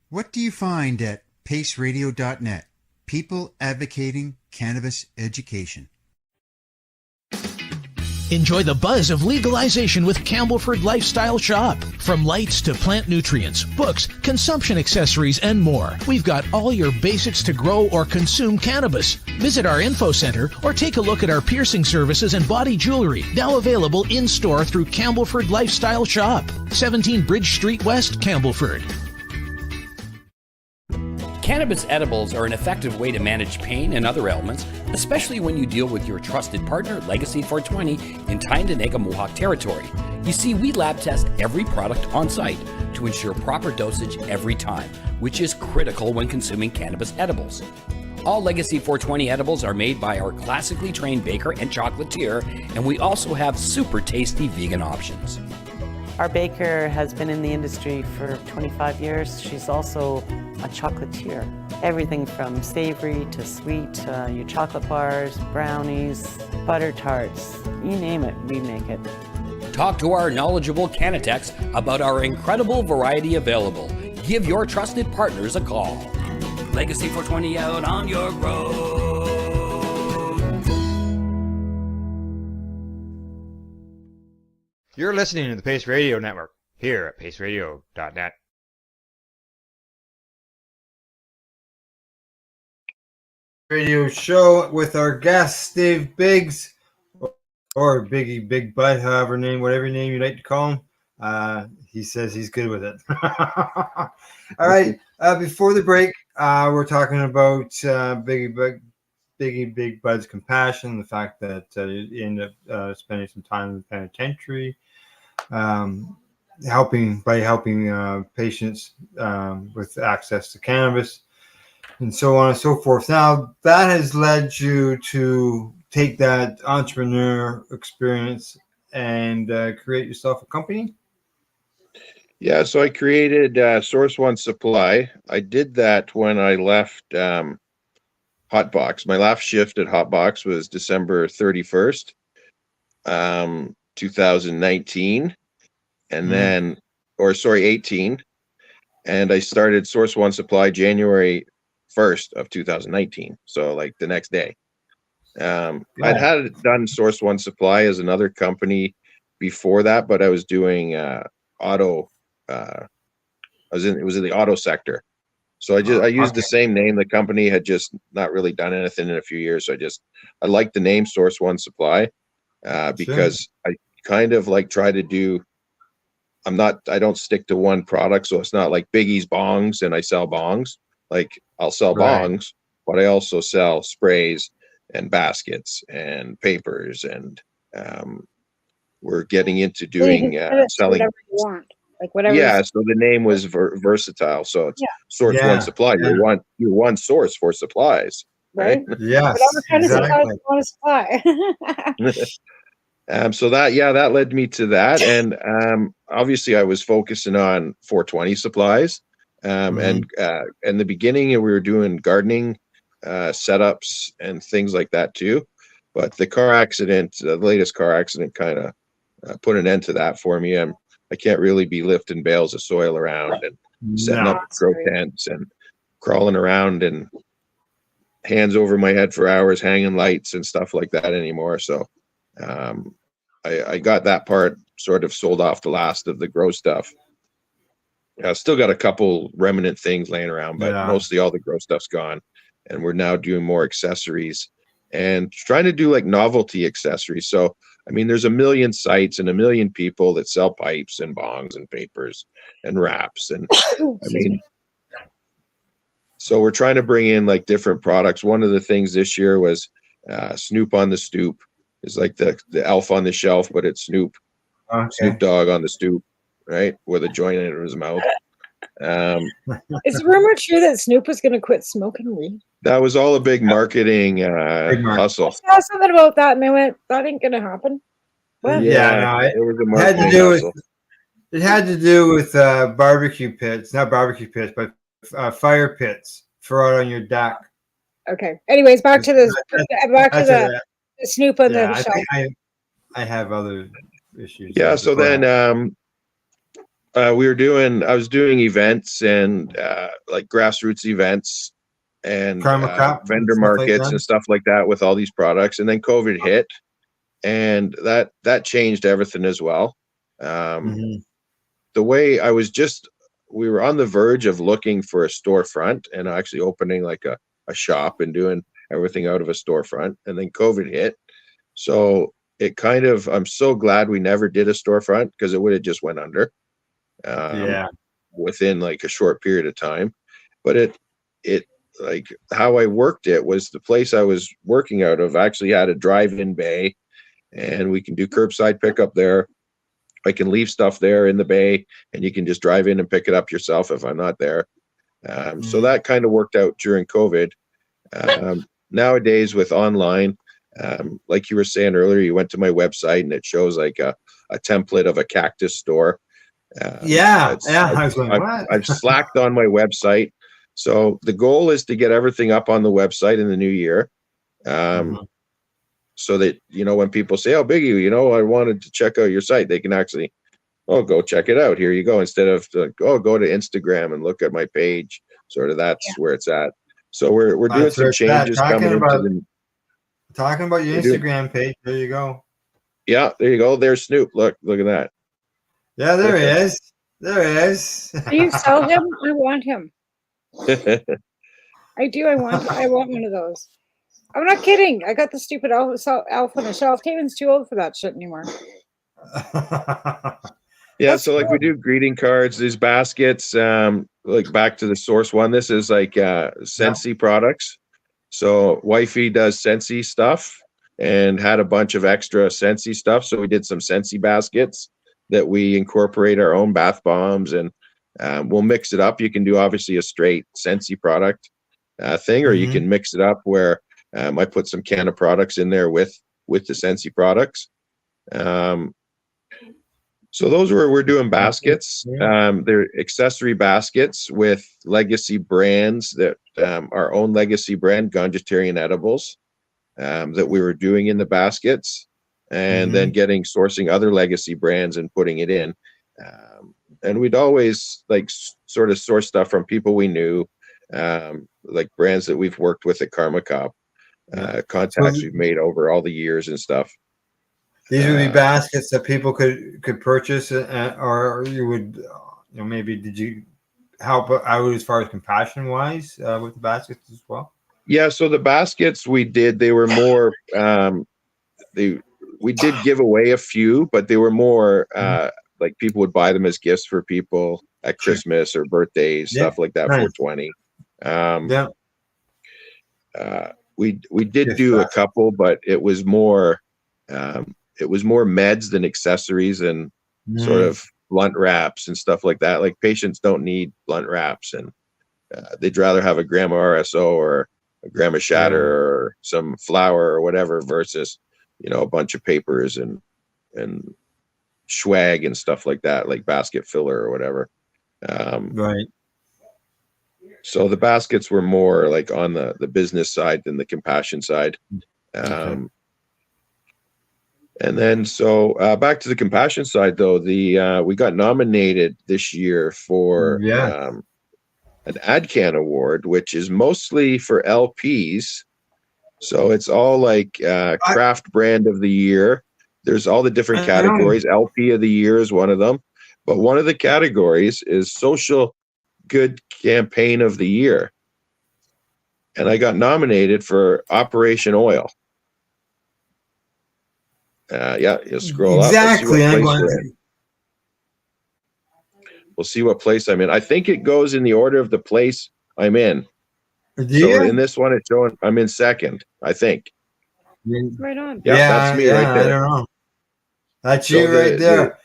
What do you find at paceradio.net? People advocating cannabis education. Enjoy the buzz of legalization with Campbellford Lifestyle Shop. From lights to plant nutrients, books, consumption accessories, and more, we've got all your basics to grow or consume cannabis. Visit our info center or take a look at our piercing services and body jewelry, now available in-store through Campbellford Lifestyle Shop, 17 Bridge Street West, Campbellford. Cannabis edibles are an effective way to manage pain and other ailments, especially when you deal with your trusted partner, Legacy 420, in Tyendinaga Mohawk territory. You see, we lab test every product on site to ensure proper dosage every time, which is critical when consuming cannabis edibles. All Legacy 420 edibles are made by our classically trained baker and chocolatier, and we also have super tasty vegan options. Our baker has been in the industry for 25 years. She's also a chocolatier. Everything from savory to sweet, your chocolate bars, brownies, butter tarts, you name it, we make it. Talk to our knowledgeable Cannatex about our incredible variety available. Give your trusted partners a call. Legacy 420 out on your road. You're listening to the Pace Radio Network here at paceradio.net. Radio show with our guest Dave Biggs, or Biggie Big Bud, whatever name you like to call him. He says he's good with it. All right. Before the break, we're talking about Biggie Big Bud's compassion, the fact that you end up spending some time in the penitentiary, helping patients with access to cannabis, and so on and so forth. Now, that has led you to take that entrepreneur experience and create yourself a company? Yeah, so I created Source One Supply. I did that when I left Hotbox. My last shift at Hotbox was December 31st, 2019, and then, 18. And I started Source One Supply January 1st of 2019. So like the next day. I'd had done Source One Supply as another company before that, but I was doing auto. It was in the auto sector. So I used the same name. The company had just not really done anything in a few years. So I liked the name Source One Supply because I kind of like try to do. I don't stick to one product. So it's not like Biggie's bongs and I sell bongs. Like I'll sell bongs, but I also sell sprays and baskets and papers, and we're getting into doing selling whatever you want, like whatever. Yeah, so the name was versatile. So it's Source One Supply. You're one source for supplies, right? Yes, whatever kind of supplies you want to supply. So that led me to that, and obviously I was focusing on 420 supplies, and in the beginning we were doing gardening setups and things like that too, but the latest car accident kind of put an end to that for me. I can't really be lifting bales of soil around and setting up grow tents and crawling around and hands over my head for hours hanging lights and stuff like that anymore. So I got that part sort of sold off, the last of the grow stuff. I still got a couple remnant things laying around, but mostly all the grow stuff's gone. And we're now doing more accessories and trying to do like novelty accessories. So I mean, there's a million sites and a million people that sell pipes and bongs and papers and wraps. And I mean, so we're trying to bring in like different products. One of the things this year was Snoop on the Stoop. It's like the elf on the shelf, but it's Snoop. Okay. Snoop Dogg on the stoop, right? With a joint in his mouth. Is the rumor true that Snoop was going to quit smoking weed? That was all a big marketing hustle. I saw something about that, and I went, "That ain't going to happen." What? Yeah, no, it was a it marketing had to do hustle. it had to do with barbecue pits, not barbecue pits, but fire pits for out on your deck. Okay. Anyways, back to the Snoop on the shelf. I have other issues. Yeah. So then I was doing events and like grassroots events and vendor markets and stuff like that with all these products. And then COVID hit, and that changed everything as well. The way we were on the verge of looking for a storefront and actually opening like a shop and doing everything out of a storefront. And then COVID hit. So it kind of, I'm so glad we never did a storefront, because it would have just went under within like a short period of time. But it like how I worked it was the place I was working out of actually had a drive-in bay, and we can do curbside pickup there. I can leave stuff there in the bay, and you can just drive in and pick it up yourself if I'm not there. So that kind of worked out during COVID. Nowadays with online, like you were saying earlier, you went to my website and it shows like a template of a cactus store. I was going, what? I've slacked on my website. So the goal is to get everything up on the website in the new year. So that, when people say, "Oh, Biggie, I wanted to check out your site," they can actually, go check it out. Here you go. Instead of, go to Instagram and look at my page. Sort of that's where it's at. So we're doing some changes coming into talking about your Instagram page. There you go. Yeah, there you go. There's Snoop. Look at that. Yeah, there he is. There he is. Do you sell him? I want him. I do. I want one of those. I'm not kidding. I got the stupid elf on the shelf. Taven's too old for that shit anymore. Yeah, so like we do greeting cards, these baskets, like back to the source one. This is like Scentsy products. So wifey does Scentsy stuff and had a bunch of extra Scentsy stuff. So we did some Scentsy baskets that we incorporate our own bath bombs, and we'll mix it up. You can do obviously a straight Scentsy product thing, or you can mix it up where I put some can of products in there with the Scentsy products. So those we're doing baskets. They're accessory baskets with legacy brands that our own legacy brand, Gangetarian Edibles, that we were doing in the baskets, and then sourcing other legacy brands and putting it in. And we'd always like sort of source stuff from people we knew, like brands that we've worked with at Karma Cop, contacts we've made over all the years and stuff. These would be baskets that people could purchase, or you would, maybe did you help out as far as compassion wise with the baskets as well? Yeah, so the baskets we did, they were more, we did give away a few, but they were more like people would buy them as gifts for people at Christmas or birthdays, stuff like that, 420. We did do a couple, but it was more meds than accessories and sort of blunt wraps and stuff like that. Like patients don't need blunt wraps, and they'd rather have a gram of RSO or a gram of shatter or some flour or whatever versus, a bunch of papers and swag and stuff like that, like basket filler or whatever. Right. So the baskets were more like on the business side than the compassion side. And then, so back to the compassion side, though, we got nominated this year for an AdCan award, which is mostly for LPs. So it's all like craft brand of the year. There's all the different categories. LP of the year is one of them. But one of the categories is social good campaign of the year. And I got nominated for Operation Oil. Yeah, you'll scroll exactly. up. We'll see what place I'm in. I think it goes in the order of the place I'm in. So in this one, it's showing I'm in second, I think. Right on. Yeah, that's me right there. I don't know. That's you right there.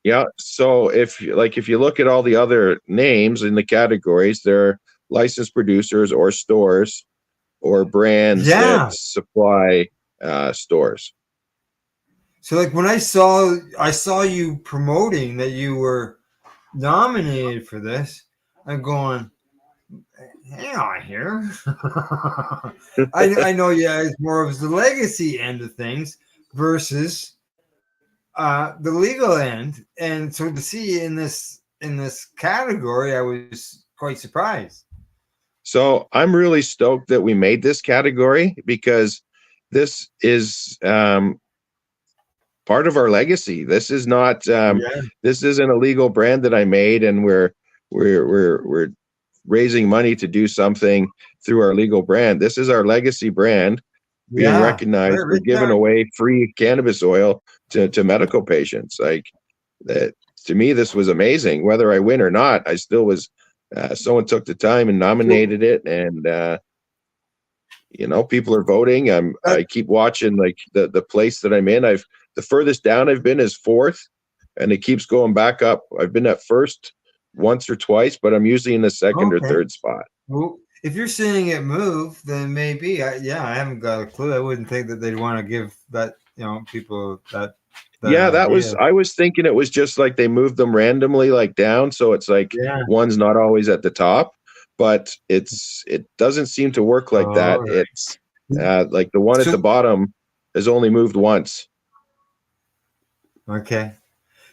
Yeah. So if you look at all the other names in the categories, they're licensed producers or stores or brands that supply stores. So like when I saw you promoting that you were nominated for this, I'm going, hang on here. I know, yeah, it's more of the legacy end of things versus the legal end, and so to see in this category, I was quite surprised. So I'm really stoked that we made this category because this is part of our legacy. This is not this isn't a legal brand that I made, and we're raising money to do something through our legal brand. This is our legacy brand being recognized. We're giving away free cannabis oil to medical patients. Like that, to me, this was amazing. Whether I win or not, I still was. Someone took the time and nominated it, and people are voting. I keep watching like the place that I'm in. The furthest down I've been is fourth, and it keeps going back up. I've been at first once or twice, but I'm usually in the second or third spot. Well, if you're seeing it move, then maybe I haven't got a clue. I wouldn't think that they'd want to give that people that. I was thinking it was just like they moved them randomly like down, so it's like one's not always at the top, but it doesn't seem to work like that. Right. It's like the one at the bottom has only moved once. Okay,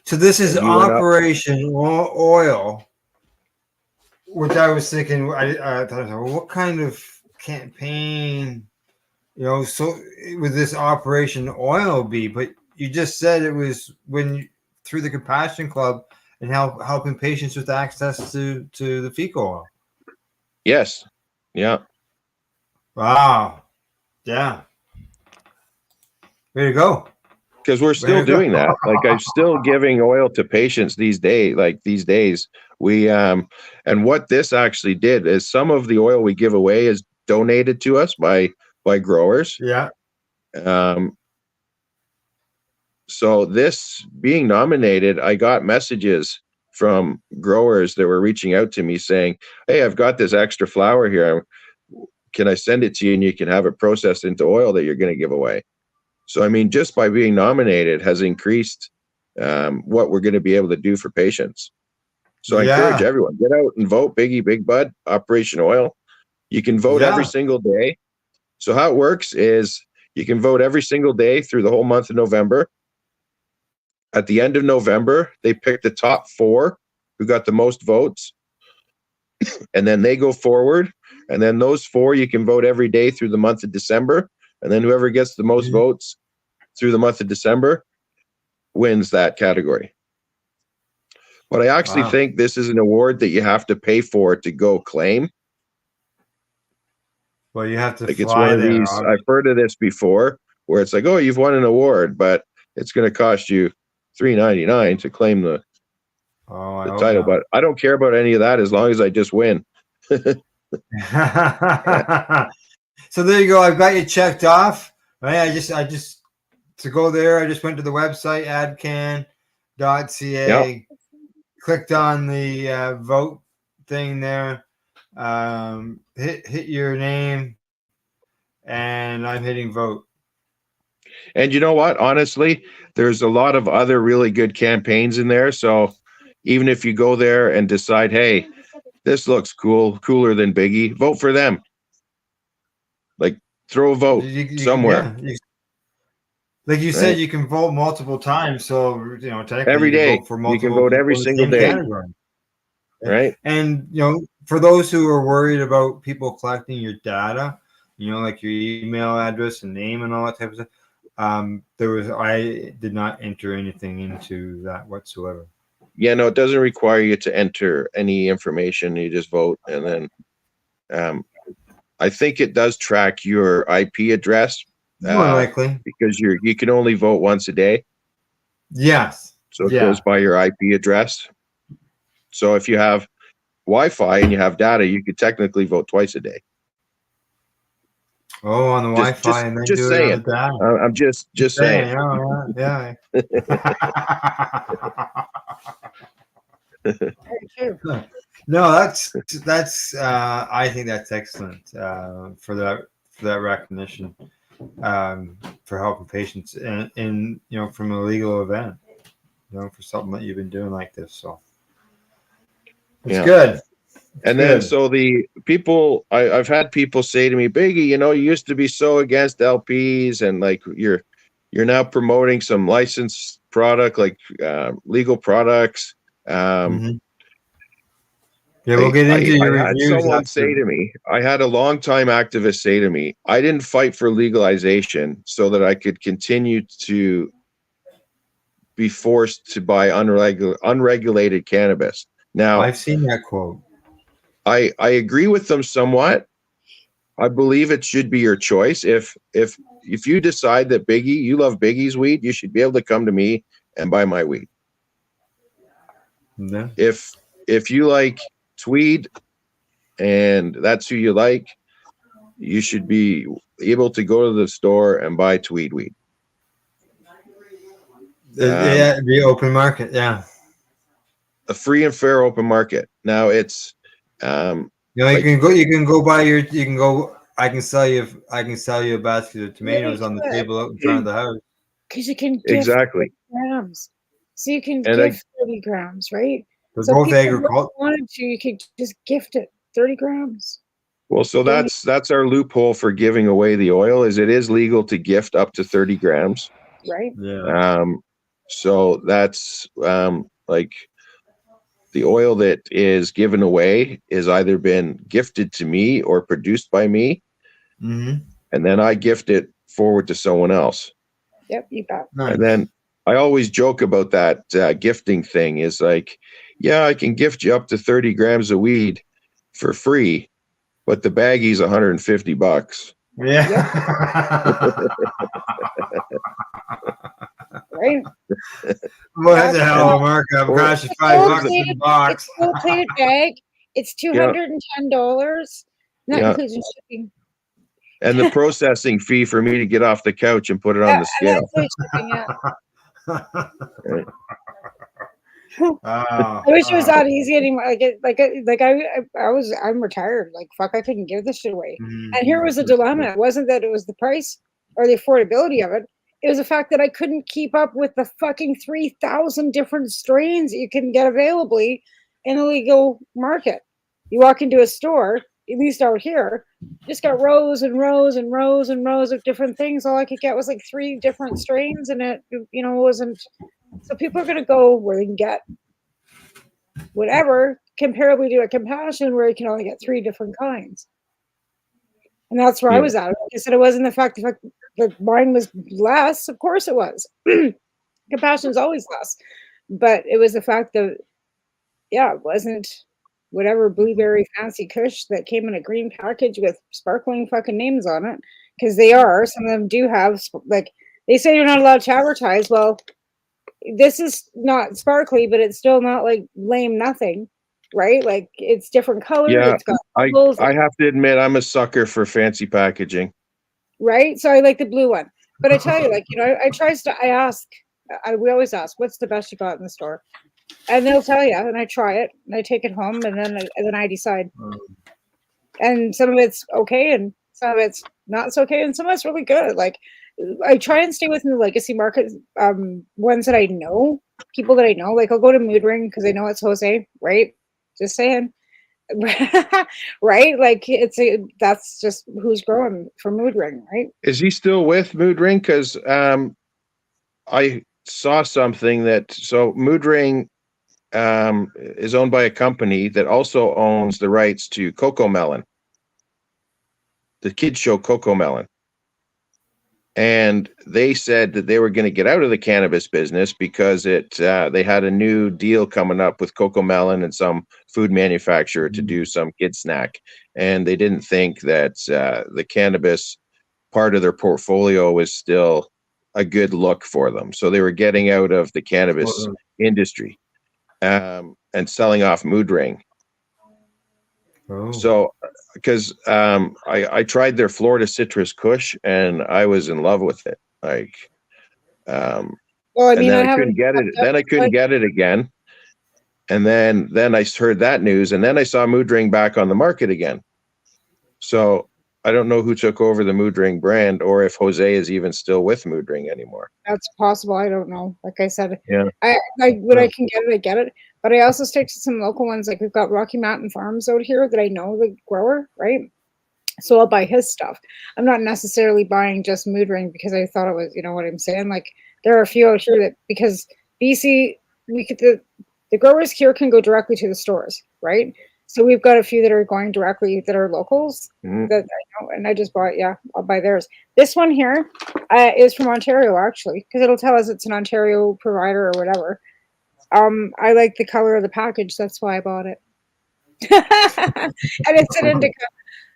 so this is Operation Oil, which I was thinking. I thought, what kind of campaign, so would this Operation Oil be? But you just said it was through the Compassion Club and helping patients with access to the fecal oil. Yes. Yeah. Wow. Yeah. Way to go. Because we're still doing that. Like I'm still giving oil to patients these days. We and what this actually did is some of the oil we give away is donated to us by growers. Yeah. So this being nominated, I got messages from growers that were reaching out to me saying, "Hey, I've got this extra flower here. Can I send it to you and you can have it processed into oil that you're going to give away?" So, I mean, just by being nominated has increased what we're going to be able to do for patients. So I encourage everyone, get out and vote. Big Bud, Operation Oil. You can vote every single day. So how it works is you can vote every single day through the whole month of November. At the end of November, they pick the top 4 who got the most votes. And then they go forward. And then those 4, you can vote every day through the month of December. And then whoever gets the most votes through the month of December wins that category. But I actually think this is an award that you have to pay for to go claim. Well, you have to like it's one of these. I've heard of this before, where it's like, oh, you've won an award, but it's going to cost you $3.99 to claim the title. But I don't care about any of that as long as I just win. So there you go. I've got you checked off. Right? I just to go there. I just went to the website adcan.ca, clicked on the vote thing there, hit your name, and I'm hitting vote. And you know what? Honestly, there's a lot of other really good campaigns in there. So even if you go there and decide, hey, this looks cooler than Biggie, vote for them. Like, throw a vote somewhere. Yeah, like you said, you can vote multiple times. So, technically every day, you can vote every single day. Category. Right. And, for those who are worried about people collecting your data, like your email address and name and all that type of stuff, I did not enter anything into that whatsoever. Yeah, no, it doesn't require you to enter any information. You just vote. And then I think it does track your IP address More likely. Because you can only vote once a day. Yes. So it goes by your IP address. So if you have Wi-Fi and you have data, you could technically vote twice a day. Oh, on the Wi-Fi, and then do it on the data. I'm just saying. Yeah. No, that's. I think that's excellent for that recognition, for helping patients in from a legal event, for something that you've been doing like this. So it's good. And then, so the people, I've had people say to me, Biggie, you used to be so against LPs, and like you're now promoting some licensed product, like legal products. Yeah, we'll get into your reviews. I had someone say to me, I had a longtime activist say to me, I didn't fight for legalization so that I could continue to be forced to buy unregulated cannabis. Now, I've seen that quote. I agree with them somewhat. I believe it should be your choice. If you decide that you love Biggie's weed, you should be able to come to me and buy my weed. Yeah. If you like Tweed and that's who you like, you should be able to go to the store and buy Tweed weed. The open market, yeah. A free and fair open market. Now it's you can go buy I can sell you a basket of tomatoes on the table out in front of the house. Because you can gift 30 grams. So you can gift 30 grams, right? So both agriculture wanted to, you could just gift it 30 grams. Well, so that's our loophole for giving away the oil, is it is legal to gift up to 30 grams. Right. Yeah. So that's like the oil that is given away is either been gifted to me or produced by me. Mm-hmm. And then I gift it forward to someone else. Yep, you bet. Nice. And then I always joke about that gifting thing is like, yeah, I can gift you up to 30 grams of weed for free, but the baggie's $150. Yeah. Right. Well, that's a hell of a markup. Gosh, it's $5 in the box. It's a full-plated bag. It's $210. That includes shipping. And the processing fee for me to get off the couch and put it on the scale. I wish it was that easy anymore. I'm retired. Like, fuck, I couldn't give this shit away. Mm-hmm. And here was the dilemma. It wasn't that it was the price or the affordability of it. It was the fact that I couldn't keep up with the fucking 3,000 different strains you can get availably in a legal market. You walk into a store, at least out here, just got rows and rows and rows and rows of different things. All I could get was like 3 different strains, and it, wasn't. So people are going to go where they can get whatever, comparably to a Compassion, where you can only get 3 different kinds. And that's where I was at. I said it wasn't the fact that mine was less. Of course it was. Compassion is always less. But it was the fact that, it wasn't whatever blueberry fancy kush that came in a green package with sparkling fucking names on it. Because they are. Some of them do have, like, they say you're not allowed to advertise. Well, this is not sparkly, but it's still not like lame nothing. Right? Like, it's different colors. Yeah, it's got I have to admit, I'm a sucker for fancy packaging. Right? So I like the blue one. But I tell you, like, we always ask, what's the best you got in the store? And they'll tell you, and I try it, and I take it home, and then I decide. And some of it's okay, and some of it's not so okay, and some of it's really good. Like, I try and stay within the legacy market, ones that I know, people that I know. Like, I'll go to Mood Ring because I know it's Jose, right? Just saying. Right? Like, that's just who's growing for Mood Ring, right? Is he still with Mood Ring? Because I saw something so Mood Ring is owned by a company that also owns the rights to Coco Melon, the kids show Coco Melon. And they said that they were going to get out of the cannabis business because they had a new deal coming up with Coco Melon and some food manufacturer to do some kid snack. And they didn't think that the cannabis part of their portfolio was still a good look for them. So they were getting out of the cannabis industry and selling off mood ring. Oh. So, because I tried their Florida Citrus Kush and I was in love with it. Like, well, I and mean, then I I couldn't haven't. get it. Then I couldn't get it again. And then I heard that news, and then I saw Mood Ring back on the market again. So I don't know who took over the Mood Ring brand, or if Jose is even still with Mood Ring anymore. That's possible. I don't know. Like I said, Yeah. When I can get it, I get it. But I also stick to some local ones. Like we've got Rocky Mountain Farms out here that I know the grower, right? So I'll buy his stuff. I'm not necessarily buying just Mood Ring because I thought it was, you know what I'm saying? Like there are a few out here that, because BC, the growers here can go directly to the stores, right? So we've got a few that are going directly that are locals that I know, and I just bought, I'll buy theirs. This one here is from Ontario, actually, because it'll tell us it's an Ontario provider or whatever. I like the color of the package, that's why I bought it. And it's an indica.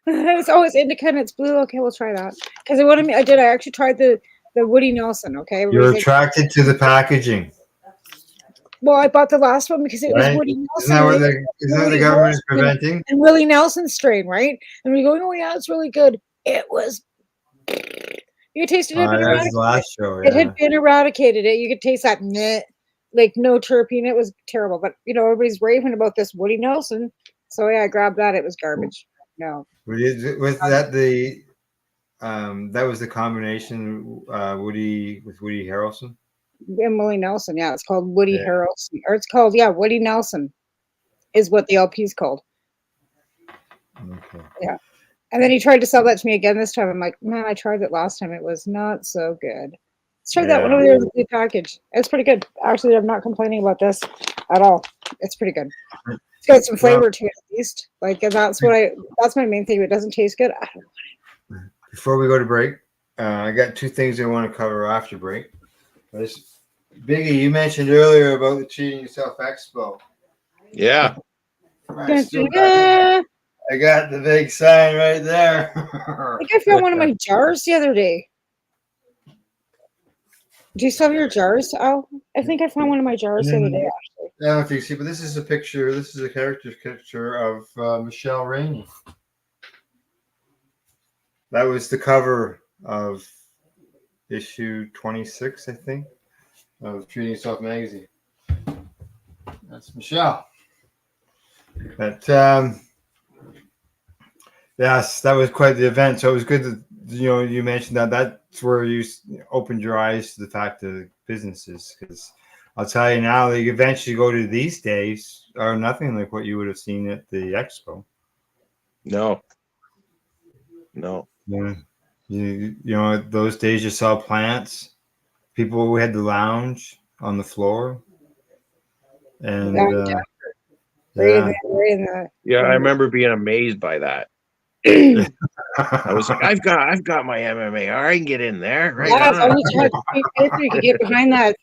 It's always indica and it's blue. Okay, we'll try that. Because I actually tried the Woody Nelson. Okay, you're attracted to the packaging. Well, I bought the last one because it was Woody Nelson. Isn't that what the government is preventing? And Willie Nelson strain, right? And we go, oh yeah, it's really good. It was. You tasted it. That was the last show. It had been eradicated. You could taste that like no terpene. It was terrible. But everybody's raving about this Woody Nelson. So yeah, I grabbed that. It was garbage. No. Was that that was the combination Woody Harrelson? And Willie Nelson, yeah, it's called Woody Harrelson, or it's called Woody Nelson, is what the LP is called. Okay. Yeah, and then he tried to sell that to me again this time. I'm like, man, I tried it last time; it was not so good. Let's try that one over there in the blue package. It's pretty good. Actually, I'm not complaining about this at all. It's pretty good. It's got some flavor to it at least. Like that's my main thing. If it doesn't taste good, I don't want it. Before we go to break, I got two things I want to cover after break. Biggie, you mentioned earlier about the Treating Yourself Expo. Yeah. I got the big sign right there. I think I found one of my jars the other day. Do you still have your jars, Al? I think I found one of my jars the other day, actually. I don't know if you can see, but this is a picture. This is a character picture of Michelle Rainey. That was the cover of issue 26, I think, of Treating Yourself magazine. That's Michelle. But yes, that was quite the event. So it was good that you mentioned that. That's where you opened your eyes to the fact of businesses. Because I'll tell you now, the events you go to these days are nothing like what you would have seen at the expo. No. Yeah. Those days you saw plants. People had the lounge on the floor. And I remember being amazed by that. I was like, I've got my MMA. I can get in there. Right? You can get behind that.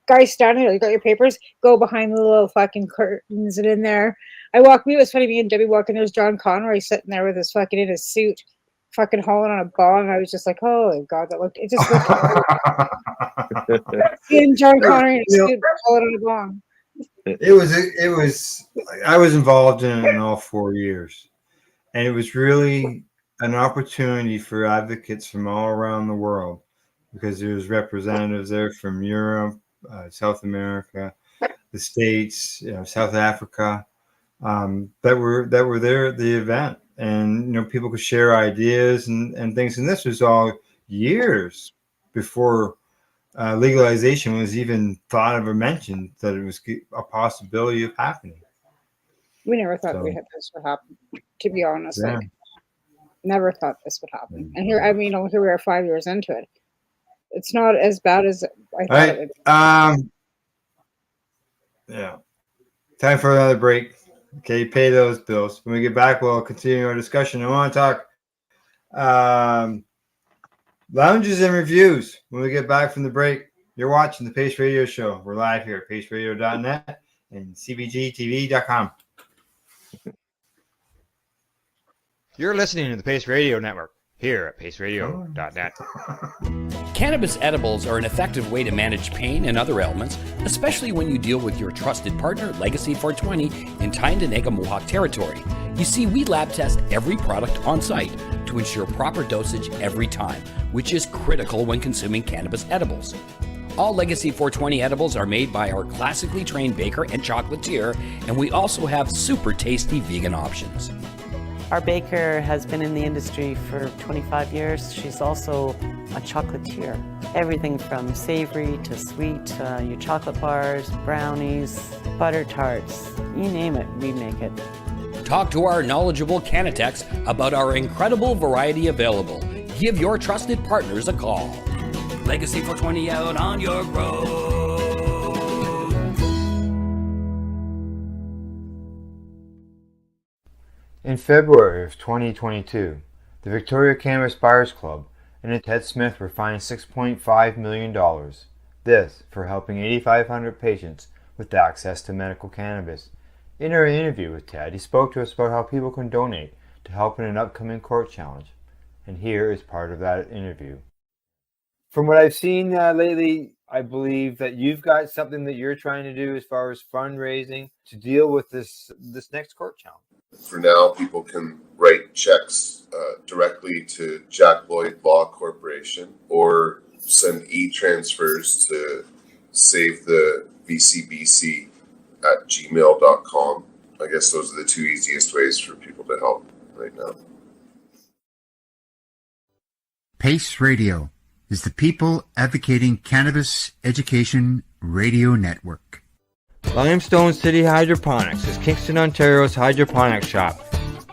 Guy standing there, you got your papers, go behind the little fucking curtains and in there. It was funny, me and Debbie walking, there's John Conroy sitting there with his fucking in his suit, fucking hauling on a bong. I was just like, holy God, it just looked seeing John Conroy in his suit hauling on a bong. It was I was involved in it in all 4 years. And it was really an opportunity for advocates from all around the world, because there was representatives there from Europe, South America, the States, South Africa, that were there at the event. And people could share ideas and things. And this was all years before legalization was even thought of or mentioned that it was a possibility of happening. We never thought this would happen, to be honest. Yeah. Like, never thought this would happen. And here we are 5 years into it. It's not as bad as I thought it would be. Yeah. Time for another break. Okay, pay those bills. When we get back, we'll continue our discussion. I want to talk lounges and reviews. When we get back from the break, you're watching the Pace Radio Show. We're live here at paceradio.net and cbgtv.com. You're listening to the Pace Radio Network, here at paceradio.net. Cannabis edibles are an effective way to manage pain and other ailments, especially when you deal with your trusted partner, Legacy 420, in Tyendinaga Mohawk territory. You see, we lab test every product on site to ensure proper dosage every time, which is critical when consuming cannabis edibles. All Legacy 420 edibles are made by our classically trained baker and chocolatier, and we also have super tasty vegan options. Our baker has been in the industry for 25 years. She's also a chocolatier. Everything from savory to sweet, your chocolate bars, brownies, butter tarts, you name it, we make it. Talk to our knowledgeable Cannatex about our incredible variety available. Give your trusted partners a call. Legacy 420 out on your road. In February of 2022, the Victoria Cannabis Buyers Club and Ted Smith were fined $6.5 million. This for helping 8,500 patients with access to medical cannabis. In our interview with Ted, he spoke to us about how people can donate to help in an upcoming court challenge. And here is part of that interview. From what I've seen lately, I believe that you've got something that you're trying to do as far as fundraising to deal with this next court challenge. For now, people can write checks directly to Jack Lloyd Law Corporation or send e-transfers to save the VCBC at gmail.com. I guess those are the two easiest ways for people to help right now. Pace Radio is the people advocating cannabis education radio network. Limestone City Hydroponics is Kingston, Ontario's hydroponics shop.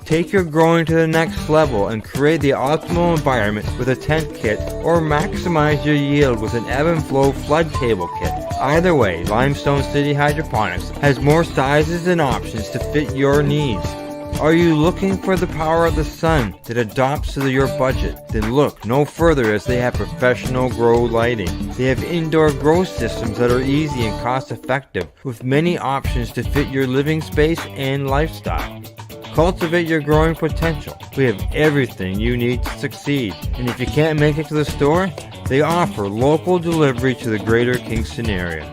Take your growing to the next level and create the optimal environment with a tent kit or maximize your yield with an ebb and flow flood table kit. Either way, Limestone City Hydroponics has more sizes and options to fit your needs. Are you looking for the power of the sun that adapts to your budget? Then look no further, as they have professional grow lighting. They have indoor grow systems that are easy and cost effective with many options to fit your living space and lifestyle. Cultivate your growing potential. We have everything you need to succeed. And if you can't make it to the store, they offer local delivery to the greater Kingston area.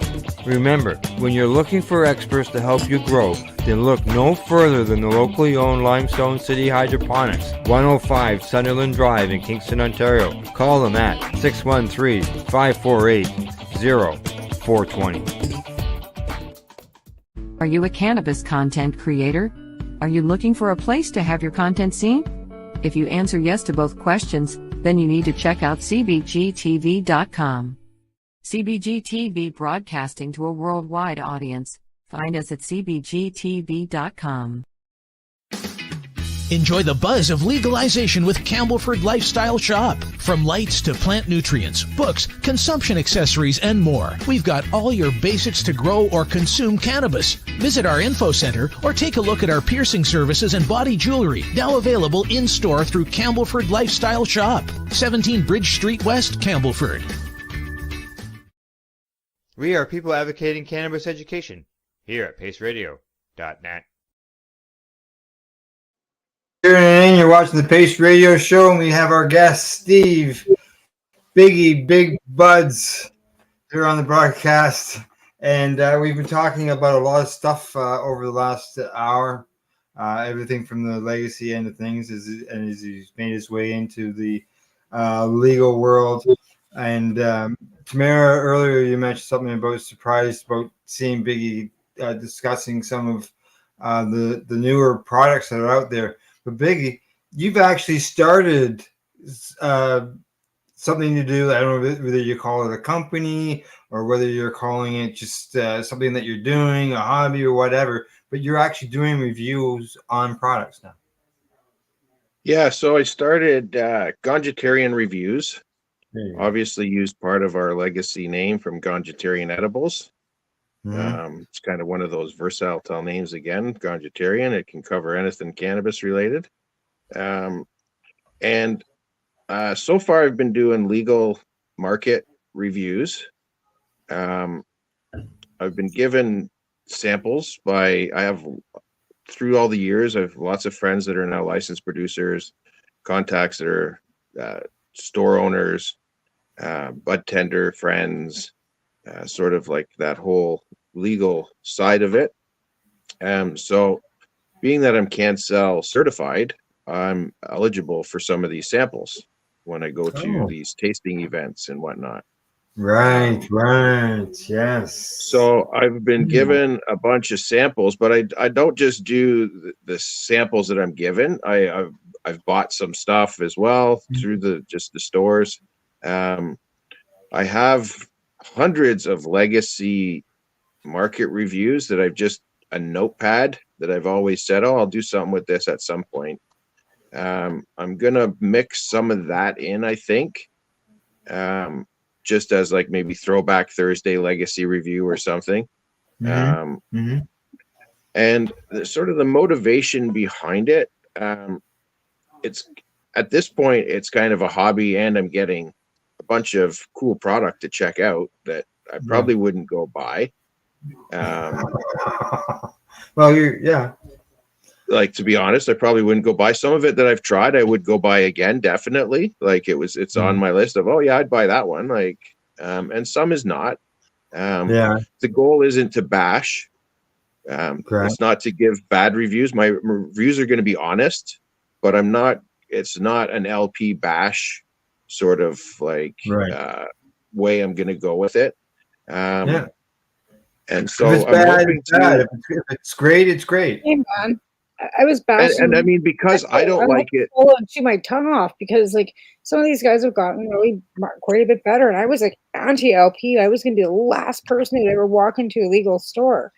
Remember, when you're looking for experts to help you grow, then look no further than the locally owned Limestone City Hydroponics, 105 Sunderland Drive in Kingston, Ontario. Call them at 613-548-0420. Are you a cannabis content creator? Are you looking for a place to have your content seen? If you answer yes to both questions, then you need to check out cbgtv.com. CBG TV, broadcasting to a worldwide audience. Find us at cbgtv.com. Enjoy the buzz of legalization with Campbellford Lifestyle Shop. From lights to plant nutrients, books, consumption accessories, and more, we've got all your basics to grow or consume cannabis. Visit our info center or take a look at our piercing services and body jewelry, now available in-store through Campbellford Lifestyle Shop, 17 Bridge Street West, Campbellford. We are people advocating cannabis education here at paceradio.net. You're watching the Pace Radio Show, and we have our guest, Steve Biggie Big Buds, here on the broadcast. And we've been talking about a lot of stuff over the last hour, everything from the legacy end of things, as he's made his way into the legal world. And Tamara, earlier you mentioned something about surprised about seeing Biggie discussing some of the newer products that are out there. But Biggie, you've actually started something to do. I don't know whether you call it a company or whether you're calling it just something that you're doing, a hobby or whatever, but you're actually doing reviews on products now. Yeah, so I started Gangetarian Reviews. Obviously used part of our legacy name from Gangetarian Edibles. It's kind of one of those versatile names again, Gangetarian. It can cover anything cannabis related. So far I've been doing legal market reviews. I've been given samples through all the years, I have lots of friends that are now licensed producers, contacts that are store owners, bud tender friends, sort of like that whole legal side of it. So being that I'm CanSell certified, I'm eligible for some of these samples when I go to these tasting events and whatnot. Right, yes. So I've been given a bunch of samples, but I don't just do the samples that I'm given. I've bought some stuff as well through the stores. I have hundreds of legacy market reviews that I've just a notepad that I've always said, oh, I'll do something with this at some point. I'm gonna mix some of that in, I think, just as like maybe Throwback Thursday legacy review or something. And sort of the motivation behind it, it's at this point it's kind of a hobby, and I'm getting a bunch of cool product to check out that I probably wouldn't go buy. Well, like, to be honest, I probably wouldn't go buy some of it that I've tried. I would go buy again, definitely. Like it's on my list of, oh yeah, I'd buy that one. Like, and some is not. The goal isn't to bash. It's not to give bad reviews. My reviews are going to be honest, but it's not an LP bash sort of like way I'm going to go with it. And so if it's bad, it's bad. If it's great, it's great. Hey, man. I was bashing, and I mean, because I don't like it. To chew my tongue off, because like some of these guys have gotten really quite a bit better, and I was like anti-LP. I was going to be the last person to ever walk into a legal store.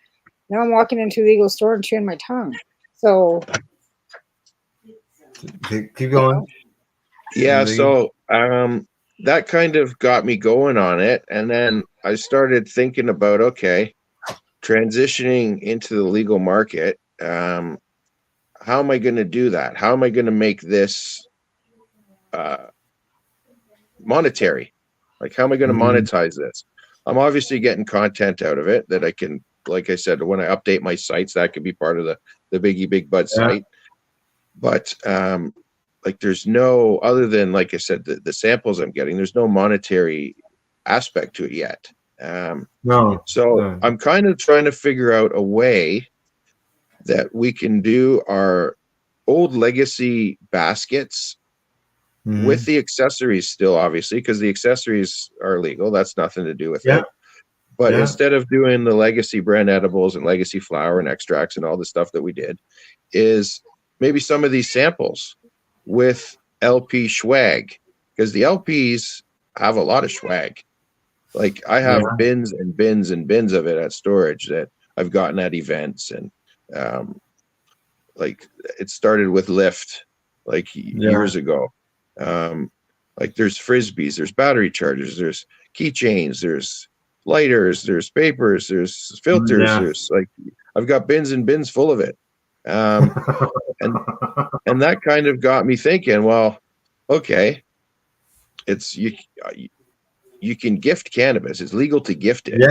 Now I'm walking into a legal store and chewing my tongue. So keep going. Yeah. So that kind of got me going on it, and then I started thinking about, okay, transitioning into the legal market. How am I going to do that? How am I going to make this monetary? Like, how am I going to monetize this? I'm obviously getting content out of it that I can, like I said, when I update my sites, that could be part of the Biggie Big Bud site. But like, there's no, other than, like I said, the samples I'm getting, there's no monetary aspect to it yet. So I'm kind of trying to figure out a way that we can do our old legacy baskets with the accessories still, obviously, because the accessories are legal. That's nothing to do with it. But instead of doing the legacy brand edibles and legacy flower and extracts and all the stuff that we did, is maybe some of these samples with LP swag, because the LPs have a lot of swag. Like, I have bins and bins and bins of it at storage that I've gotten at events, and like, it started with Lyft like years ago. Like, there's frisbees, there's battery chargers, there's keychains, there's lighters, there's papers, there's filters, there's like, I've got bins and bins full of it. And that kind of got me thinking, well, okay, it's you can gift cannabis. It's legal to gift it.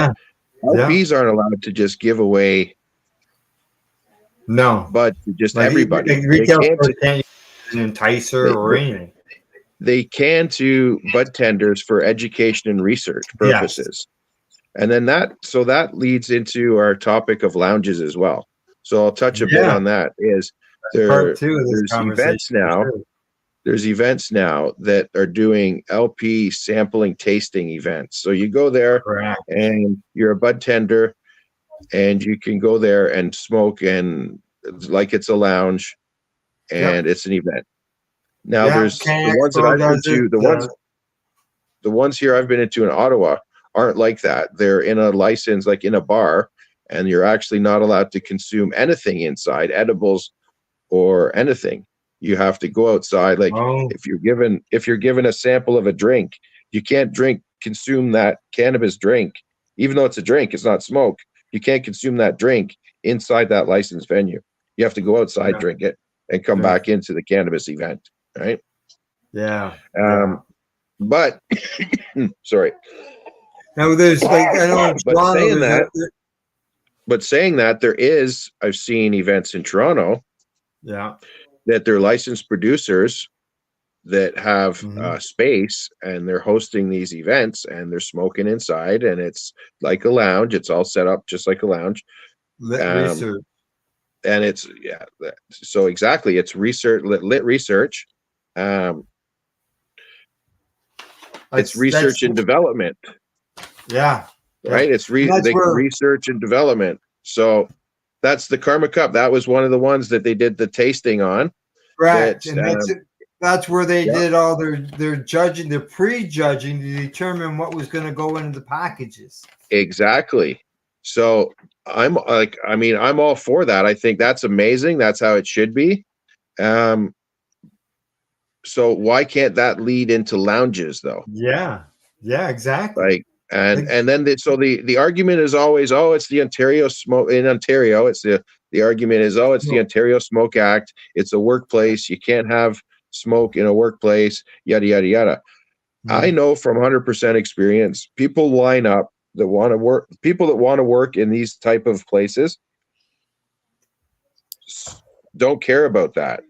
LPs aren't allowed to just give away. But just everybody. Retail stores can't use an enticer or anything. They can to bud tenders for education and research purposes. And then that leads into our topic of lounges as well. So I'll touch a bit on that. There's events now. There's events now that are doing LP sampling tasting events. So you go there and you're a bud tender, and you can go there and smoke, and like it's a lounge, and it's an event. Now there's the ones that I've been to, the ones here I've been into in Ottawa aren't like that. They're in a license, like in a bar, and you're actually not allowed to consume anything inside, edibles or anything. You have to go outside. Like, if you're given a sample of a drink, you can't consume that cannabis drink, even though it's a drink, it's not smoke. You can't consume that drink inside that licensed venue. You have to go outside, drink it, and come back into the cannabis event. Right? But sorry. Now there's like, I know, but saying that, there is, I've seen events in Toronto. That they're licensed producers that have space, and they're hosting these events, and they're smoking inside, and it's like a lounge. It's all set up just like a lounge. Research. And it's so exactly, it's research, lit research. It's research and development. Yeah. Right. It's research and development. So that's the Karma Cup. That was one of the ones that they did the tasting on. Right. And that's where they did all their judging, their pre-judging to determine what was going to go into the packages. Exactly. So I'm all for that. I think that's amazing. That's how it should be. So why can't that lead into lounges though? Yeah. Yeah, exactly. Like, and then the argument is always, oh, it's the Ontario smoke in Ontario. It's the argument is, oh, it's the Ontario Smoke Act. It's a workplace. You can't have smoke in a workplace, yada, yada, yada. I know from 100% experience, people line up that want to work, people that want to work in these type of places don't care about that,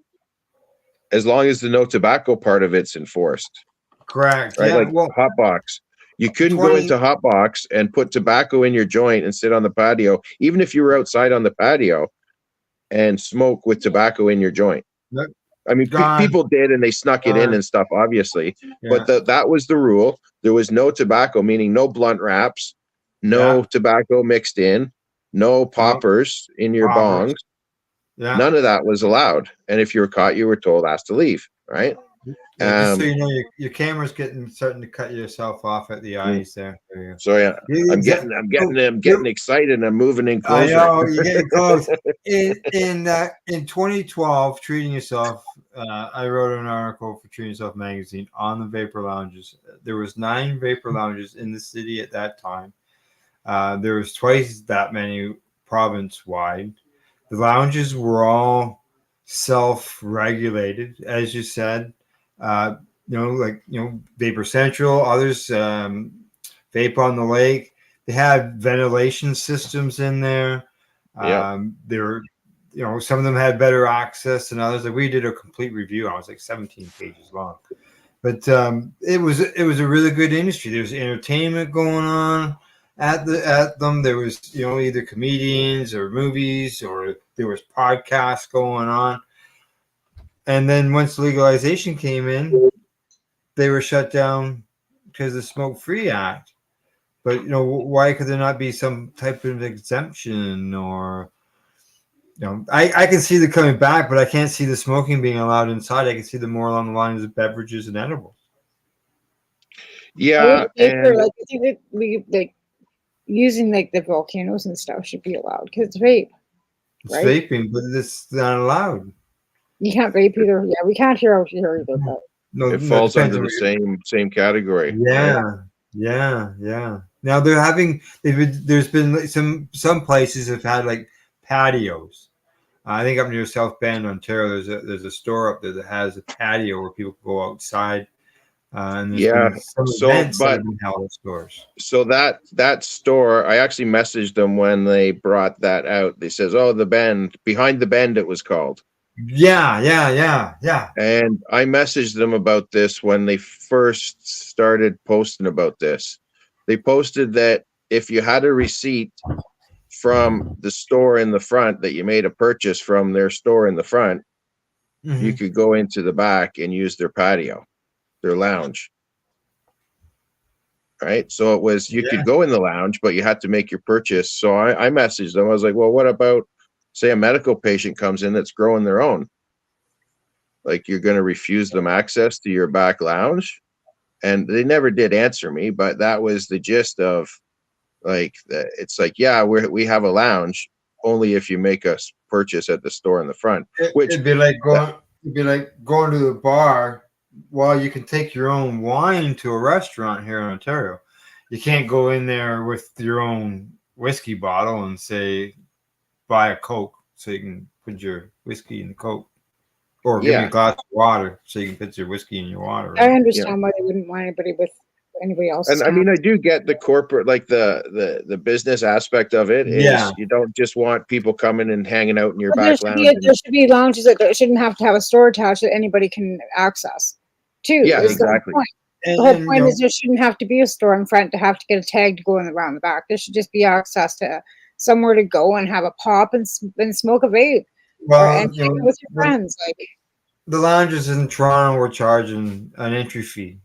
as long as the no tobacco part of it's enforced. Correct. Right? Yeah, Like Hotbox. You couldn't go into Hotbox and put tobacco in your joint and sit on the patio, even if you were outside on the patio, and smoke with tobacco in your joint. I mean, people did, and they snuck it in and stuff, obviously. But that was the rule. There was no tobacco, meaning no blunt wraps, no tobacco mixed in, no poppers in your bongs. Yeah. None of that was allowed. And if you were caught, you were told, asked to leave. Right. Just so you know, your camera's starting to cut yourself off at the eyes there. So I'm getting excited. And I'm moving in closer. I know you're getting close. In 2012, Treating Yourself, I wrote an article for Treating Yourself magazine on the vapor lounges. There was 9 vapor lounges in the city at that time. There was twice that many province-wide. The lounges were all self-regulated, as you said. Vapor Central, others, Vape on the Lake. They had ventilation systems in there. They were, some of them had better access than others. Like we did a complete review. I was like 17 pages long, but it was a really good industry. There was entertainment going on at them. There was either comedians or movies, or there was podcasts going on. And then once legalization came in, they were shut down because of the Smoke Free Act. But why could there not be some type of exemption? Or I can see them coming back, but I can't see the smoking being allowed inside. I can see them more along the lines of beverages and edibles. Yeah, I think that we using the volcanoes and stuff should be allowed because it's vape. It's vaping, but it's not allowed. You can't vape either. Yeah, we can't hear either. But it falls under the same category. Yeah. Now there's been some places have had like patios. I think up near South Bend, Ontario, there's a store up there that has a patio where people can go outside. And so that store, I actually messaged them when they brought that out. They says, "Oh, the Bend, behind the Bend, it was called." Yeah. And I messaged them about this when they first started posting about this. They posted that if you had a receipt from the store in the front that you made a purchase from their store in the front, you could go into the back and use their patio, their lounge. Right. So it was, you could go in the lounge, but you had to make your purchase. So I messaged them. I was like, well, what about, say, a medical patient comes in that's growing their own? Like, you're going to refuse them access to your back lounge? And they never did answer me, but that was the gist of, like, it's like, yeah, we have a lounge only if you make a purchase at the store in the front. It'd be like going to the bar. Well, you can take your own wine to a restaurant here in Ontario. You can't go in there with your own whiskey bottle and say, buy a Coke so you can put your whiskey in the Coke. Or give me a glass of water so you can put your whiskey in your water. Right? I understand why they wouldn't want anybody with anybody else. And I mean, I do get the corporate, like the business aspect of it. Is you don't just want people coming and hanging out in your back lounge. There should be lounges that shouldn't have to have a store attached that anybody can access. too. Yeah, Is the whole exactly. point. And, The whole and, point is there shouldn't have to be a store in front to have to get a tag to go in around the back. There should just be access to somewhere to go and have a pop and smoke a vape, and hang out with your friends. Like the lounges in Toronto were charging an entry fee.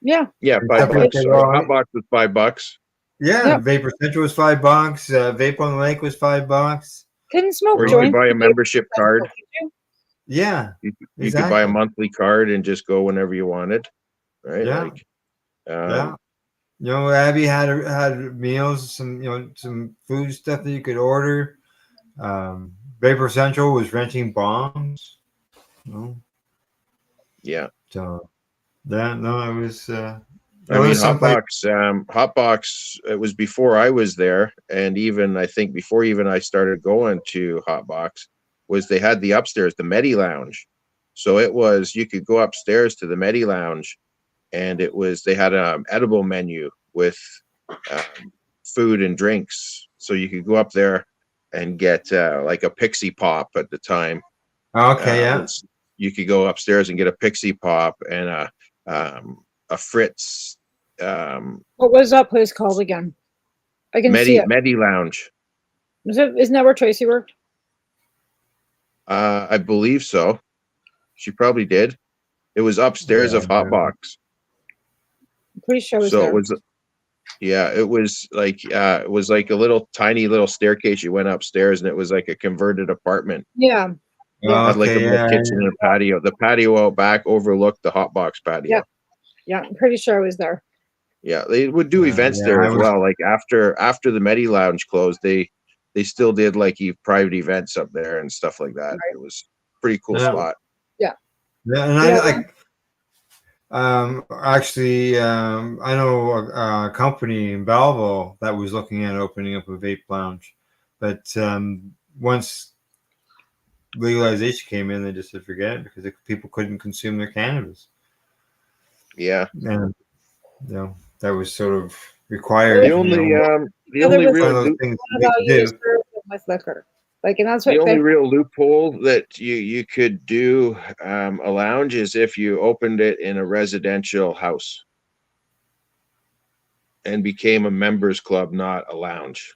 Yeah, $5. Hot box was $5. Yeah, Vapor Central was $5. Vape on the Lake was $5. Couldn't smoke or you could buy a membership card. Yeah, you could buy a monthly card and just go whenever you wanted, right? Yeah. Like, Yeah. Abby had meals, some food stuff that you could order. Vapor Central was renting bombs. Yeah. So it was. I mean, Hotbox. It was before I was there, and even I think before even I started going to Hotbox, was they had the upstairs, the Medi Lounge. So it was you could go upstairs to the Medi Lounge, and they had an edible menu with food and drinks. So you could go up there and get like a Pixie Pop at the time. Okay, yeah. You could go upstairs and get a Pixie Pop and a Fritz. What was that place called again? I can see it. Medi Lounge. Isn't that where Tracy worked? I believe so. She probably did. It was upstairs of Hotbox. I'm pretty sure it was so there. It was. Yeah, it was like a little tiny little staircase. You went upstairs, and it was like a converted apartment. Yeah. It had like a little kitchen and a patio. The patio out back overlooked the Hotbox patio. Yeah, I'm pretty sure I was there. Yeah, they would do events there as well. Like after the Medi Lounge closed, they still did like private events up there and stuff like that. Right. It was a pretty cool spot. Yeah. Yeah, and actually, I know a company in Belleville that was looking at opening up a vape lounge, but once legalization came in, they just said forget it because people couldn't consume their cannabis. Yeah, and that was sort of required. The only real thing with liquor. Like, and that's what the only real loophole that you could do a lounge is if you opened it in a residential house and became a members club, not a lounge.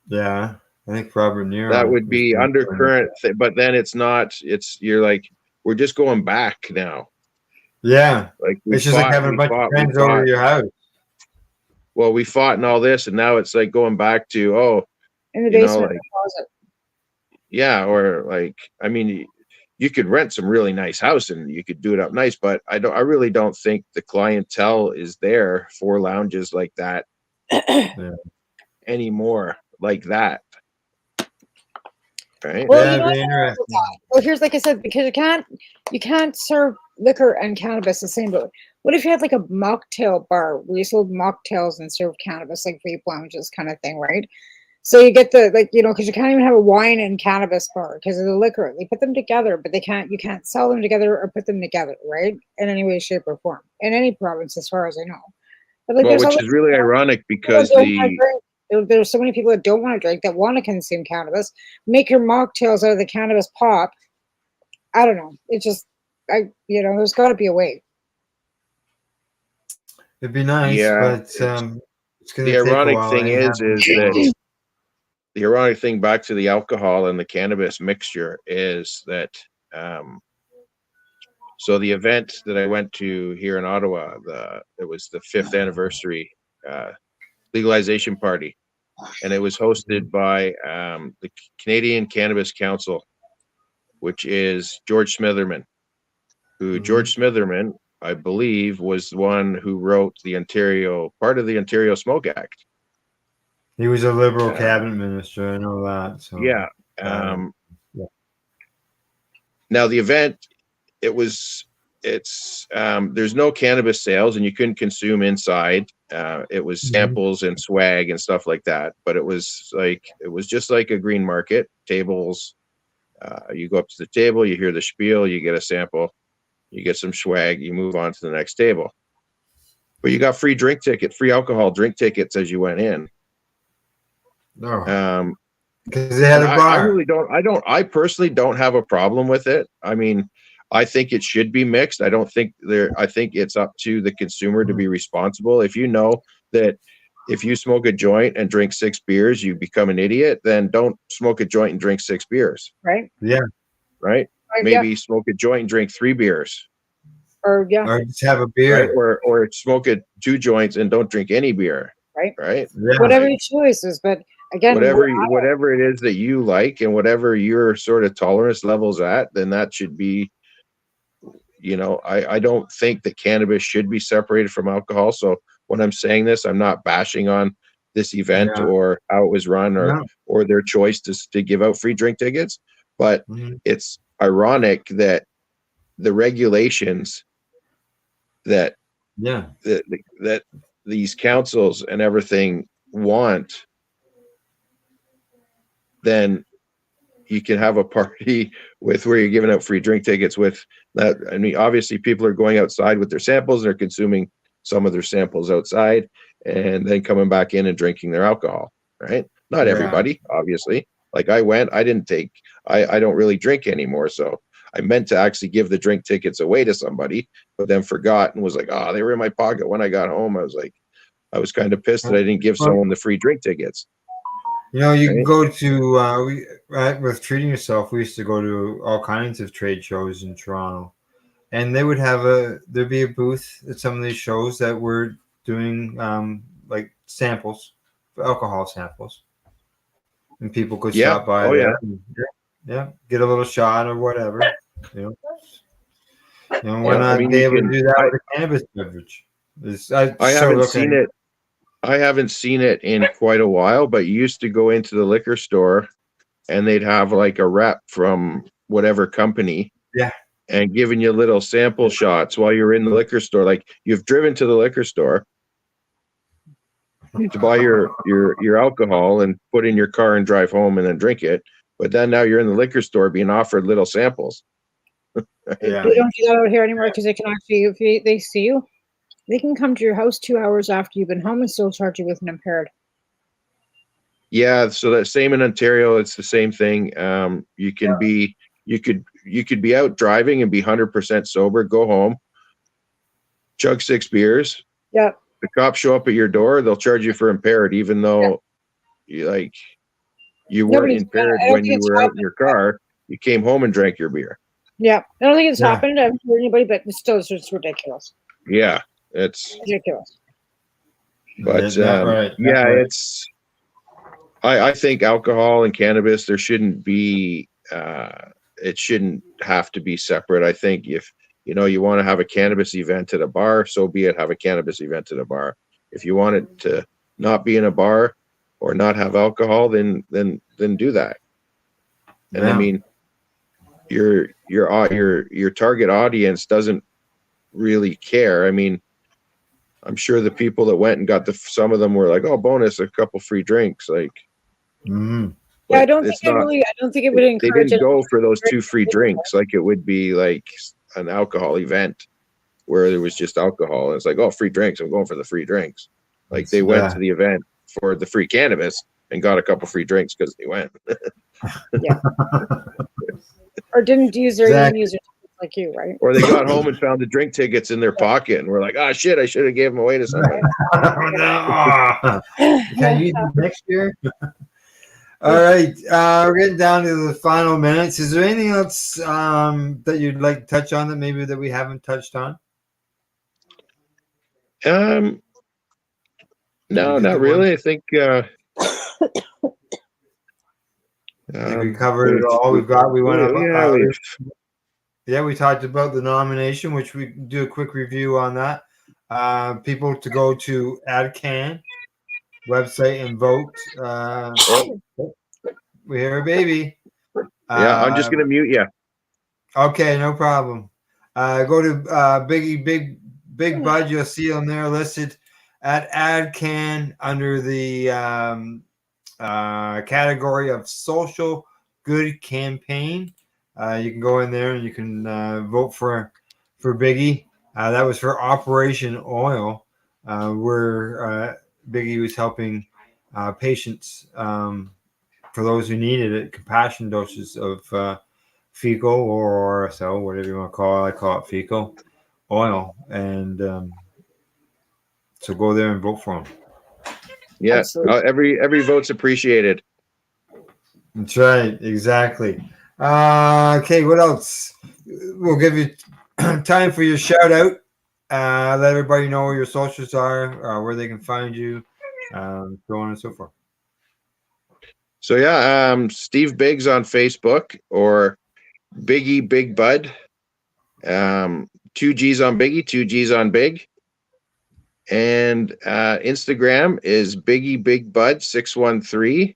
Yeah, I think Robert Nero. That would be undercurrent, but then it's not. You're like, we're just going back now. Yeah, like it's just like having a bunch of friends over your house. Well, we fought and all this, and now it's like going back to in the basement, the closet. Yeah, or like, I mean, you could rent some really nice house and you could do it up nice, but I really don't think the clientele is there for lounges like that anymore, like that. Right? Well, well, here's, like I said, because you can't serve liquor and cannabis the same. But what if you had like a mocktail bar where you sold mocktails and served cannabis, like vape lounges kind of thing, right? So you get the because you can't even have a wine and cannabis bar because of the liquor. They put them together, but you can't sell them together or put them together, right? In any way, shape, or form in any province, as far as I know. But which is really ironic because there's so many people that don't want to drink that want to consume cannabis. Make your mocktails out of the cannabis pop. I don't know. It's just there's got to be a way. It'd be nice, but it's the ironic thing is that the ironic thing back to the alcohol and the cannabis mixture is that so the event that I went to here in Ottawa, it was the 5th anniversary legalization party, and it was hosted by the Canadian Cannabis Council, which is George Smitherman, George Smitherman, I believe, was the one who wrote part of the Ontario Smoke Act. He was a Liberal cabinet minister. I know that. So. Yeah. Now the event, there's no cannabis sales and you couldn't consume inside. It was samples and swag and stuff like that. But it was just like a green market. Tables. You go up to the table, you hear the spiel, you get a sample, you get some swag, you move on to the next table. But you got free alcohol drink tickets as you went in. No. Because they had a bar. I personally don't have a problem with it. I mean, I think it should be mixed. I don't think I think it's up to the consumer to be responsible. If you know that if you smoke a joint and drink 6 beers, you become an idiot, then don't smoke a joint and drink 6 beers. Right. Yeah. Right. Maybe smoke a joint and drink 3 beers. Or just have a beer. Right? Or smoke 2 joints and don't drink any beer. Right. Right. Yeah. Whatever your choice is, but again, whatever it is that you like and whatever your sort of tolerance levels at, then that should be, you know, I don't think that cannabis should be separated from alcohol. So when I'm saying this, I'm not bashing on this event or how it was run or their choice to give out free drink tickets. But it's ironic that the regulations that these councils and everything want, then you can have a party with where you're giving out free drink tickets with that. I mean, obviously people are going outside with their samples, they're consuming some of their samples outside and then coming back in and drinking their alcohol, right? Not everybody, obviously. Like I don't really drink anymore. So I meant to actually give the drink tickets away to somebody, but then forgot and was like, oh, they were in my pocket when I got home. I was kind of pissed that I didn't give someone the free drink tickets. You know, you can go to with Treating Yourself. We used to go to all kinds of trade shows in Toronto, and they would have there'd be a booth at some of these shows that were doing like samples, alcohol samples, and people could stop by there. And, get a little shot or whatever. You know, why not be able to do that with a cannabis beverage? I haven't seen it. I haven't seen it in quite a while, but you used to go into the liquor store and they'd have like a rep from whatever company. Yeah. And giving you little sample shots while you're in the liquor store. Like you've driven to the liquor store to buy your alcohol and put in your car and drive home and then drink it. But then now you're in the liquor store being offered little samples. Yeah. They don't do that out here anymore because they can actually, if they see you, they can come to your house 2 hours after you've been home and still charge you with an impaired. Yeah, so that same in Ontario, it's the same thing. You could be out driving and be 100% sober, go home, chug 6 beers. Yeah. The cops show up at your door, they'll charge you for impaired, even though you weren't impaired when you were out in your car. You came home and drank your beer. Yeah, I don't think it's happened to anybody, but it's still just ridiculous. Yeah, it's ridiculous. But it's. I think alcohol and cannabis, there shouldn't be. It shouldn't have to be separate. I think if you want to have a cannabis event at a bar, so be it. Have a cannabis event at a bar. If you want it to not be in a bar or not have alcohol, then do that. And I mean, your target audience doesn't really care. I mean, I'm sure the people that went and got some of them were like, oh, bonus, a couple free drinks, like. Yeah, I don't think it would encourage. They didn't go for those 2 free drinks like it would be like an alcohol event where there was just alcohol. And it's like, oh, free drinks. I'm going for the free drinks. Like they went to the event for the free cannabis and got a couple free drinks because they went. Yeah. Or didn't use their own user like you, right? Or they got home and found the drink tickets in their pocket and were like, oh shit, I should have gave them away to somebody. Can you use them next year? All right, we're getting down to the final minutes. Is there anything else that you'd like to touch on that we haven't touched on? No, not really. I think we covered it all. We went up. We talked about the nomination, which we do a quick review on that. People to go to AdCan website and vote. We hear a baby. I'm just gonna mute you. Okay, no problem. Go to Big Bud. You'll see them there listed at AdCan under the category of social good campaign. You can go in there and you can vote for Biggie. That was for Operation Oil, where Biggie was helping patients, for those who needed it, compassion doses of fecal or RSO, whatever you want to call it. I call it fecal oil, and so go there and vote for them. Yeah, Absolutely. every vote's appreciated. That's right, exactly. Okay, what else? We'll give you time for your shout out. Let everybody know where your socials are, where they can find you, so on and so forth. So yeah, Steve Biggs on Facebook or Biggie Big Bud. 2 G's on Biggie, 2 G's on Big. And Instagram is Biggie Big Bud 613.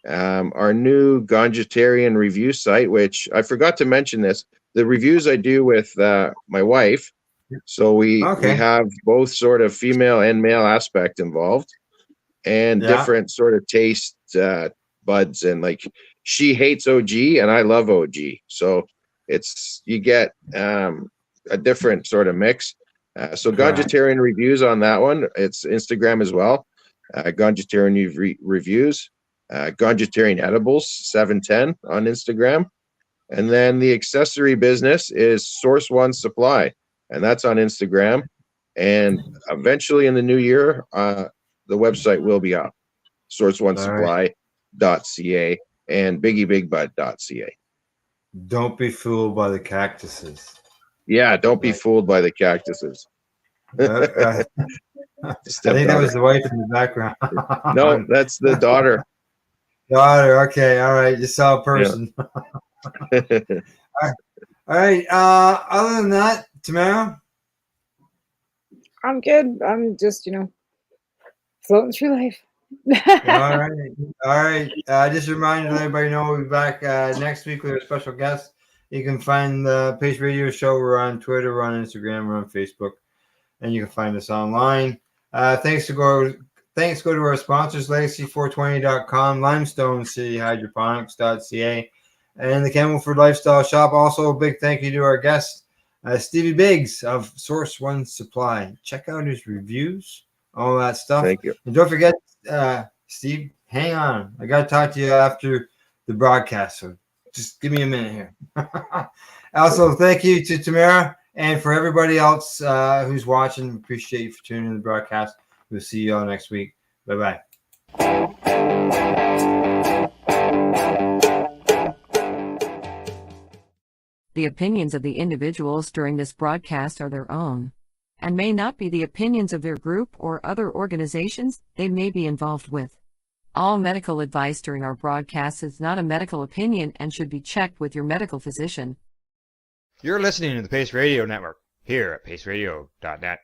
Our new Gangetarian review site, which I forgot to mention this. The reviews I do with my wife. So we have both sort of female and male aspect involved, and different sort of taste buds, and like she hates OG and I love OG. So you get a different sort of mix. So Gangetarian reviews on that one. It's Instagram as well. Gangetarian reviews. Gangetarian edibles 710 on Instagram. And then the accessory business is Source One Supply, and that's on Instagram. And eventually in the new year, the website will be up, sourceonesupply.ca and biggiebigbud.ca. Don't be fooled by the cactuses. Yeah, don't be fooled by the cactuses. I think that was the wife in the background. No, that's the daughter. Daughter, okay, all right. You saw a person. Yeah. All right. Other than that, Tamara? I'm good. I'm just, floating through life. All right. Just a reminder to everybody know we'll be back next week with a special guest. You can find the Pace Radio Show. We're on Twitter, we're on Instagram, we're on Facebook, and you can find us online. Thanks go to our sponsors, legacy420.com, Limestone City Hydroponics.ca, and the Campbellford Lifestyle Shop. Also, a big thank you to our guest, Stevie Biggs of Source One Supply. Check out his reviews, all that stuff. Thank you. And don't forget, Steve, hang on. I got to talk to you after the broadcast, so just give me a minute here. Also, thank you to Tamara, and for everybody else who's watching. Appreciate you for tuning in the broadcast. We'll see you all next week. Bye-bye. The opinions of the individuals during this broadcast are their own, and may not be the opinions of their group or other organizations they may be involved with. All medical advice during our broadcast is not a medical opinion and should be checked with your medical physician. You're listening to the Pace Radio Network here at paceradio.net.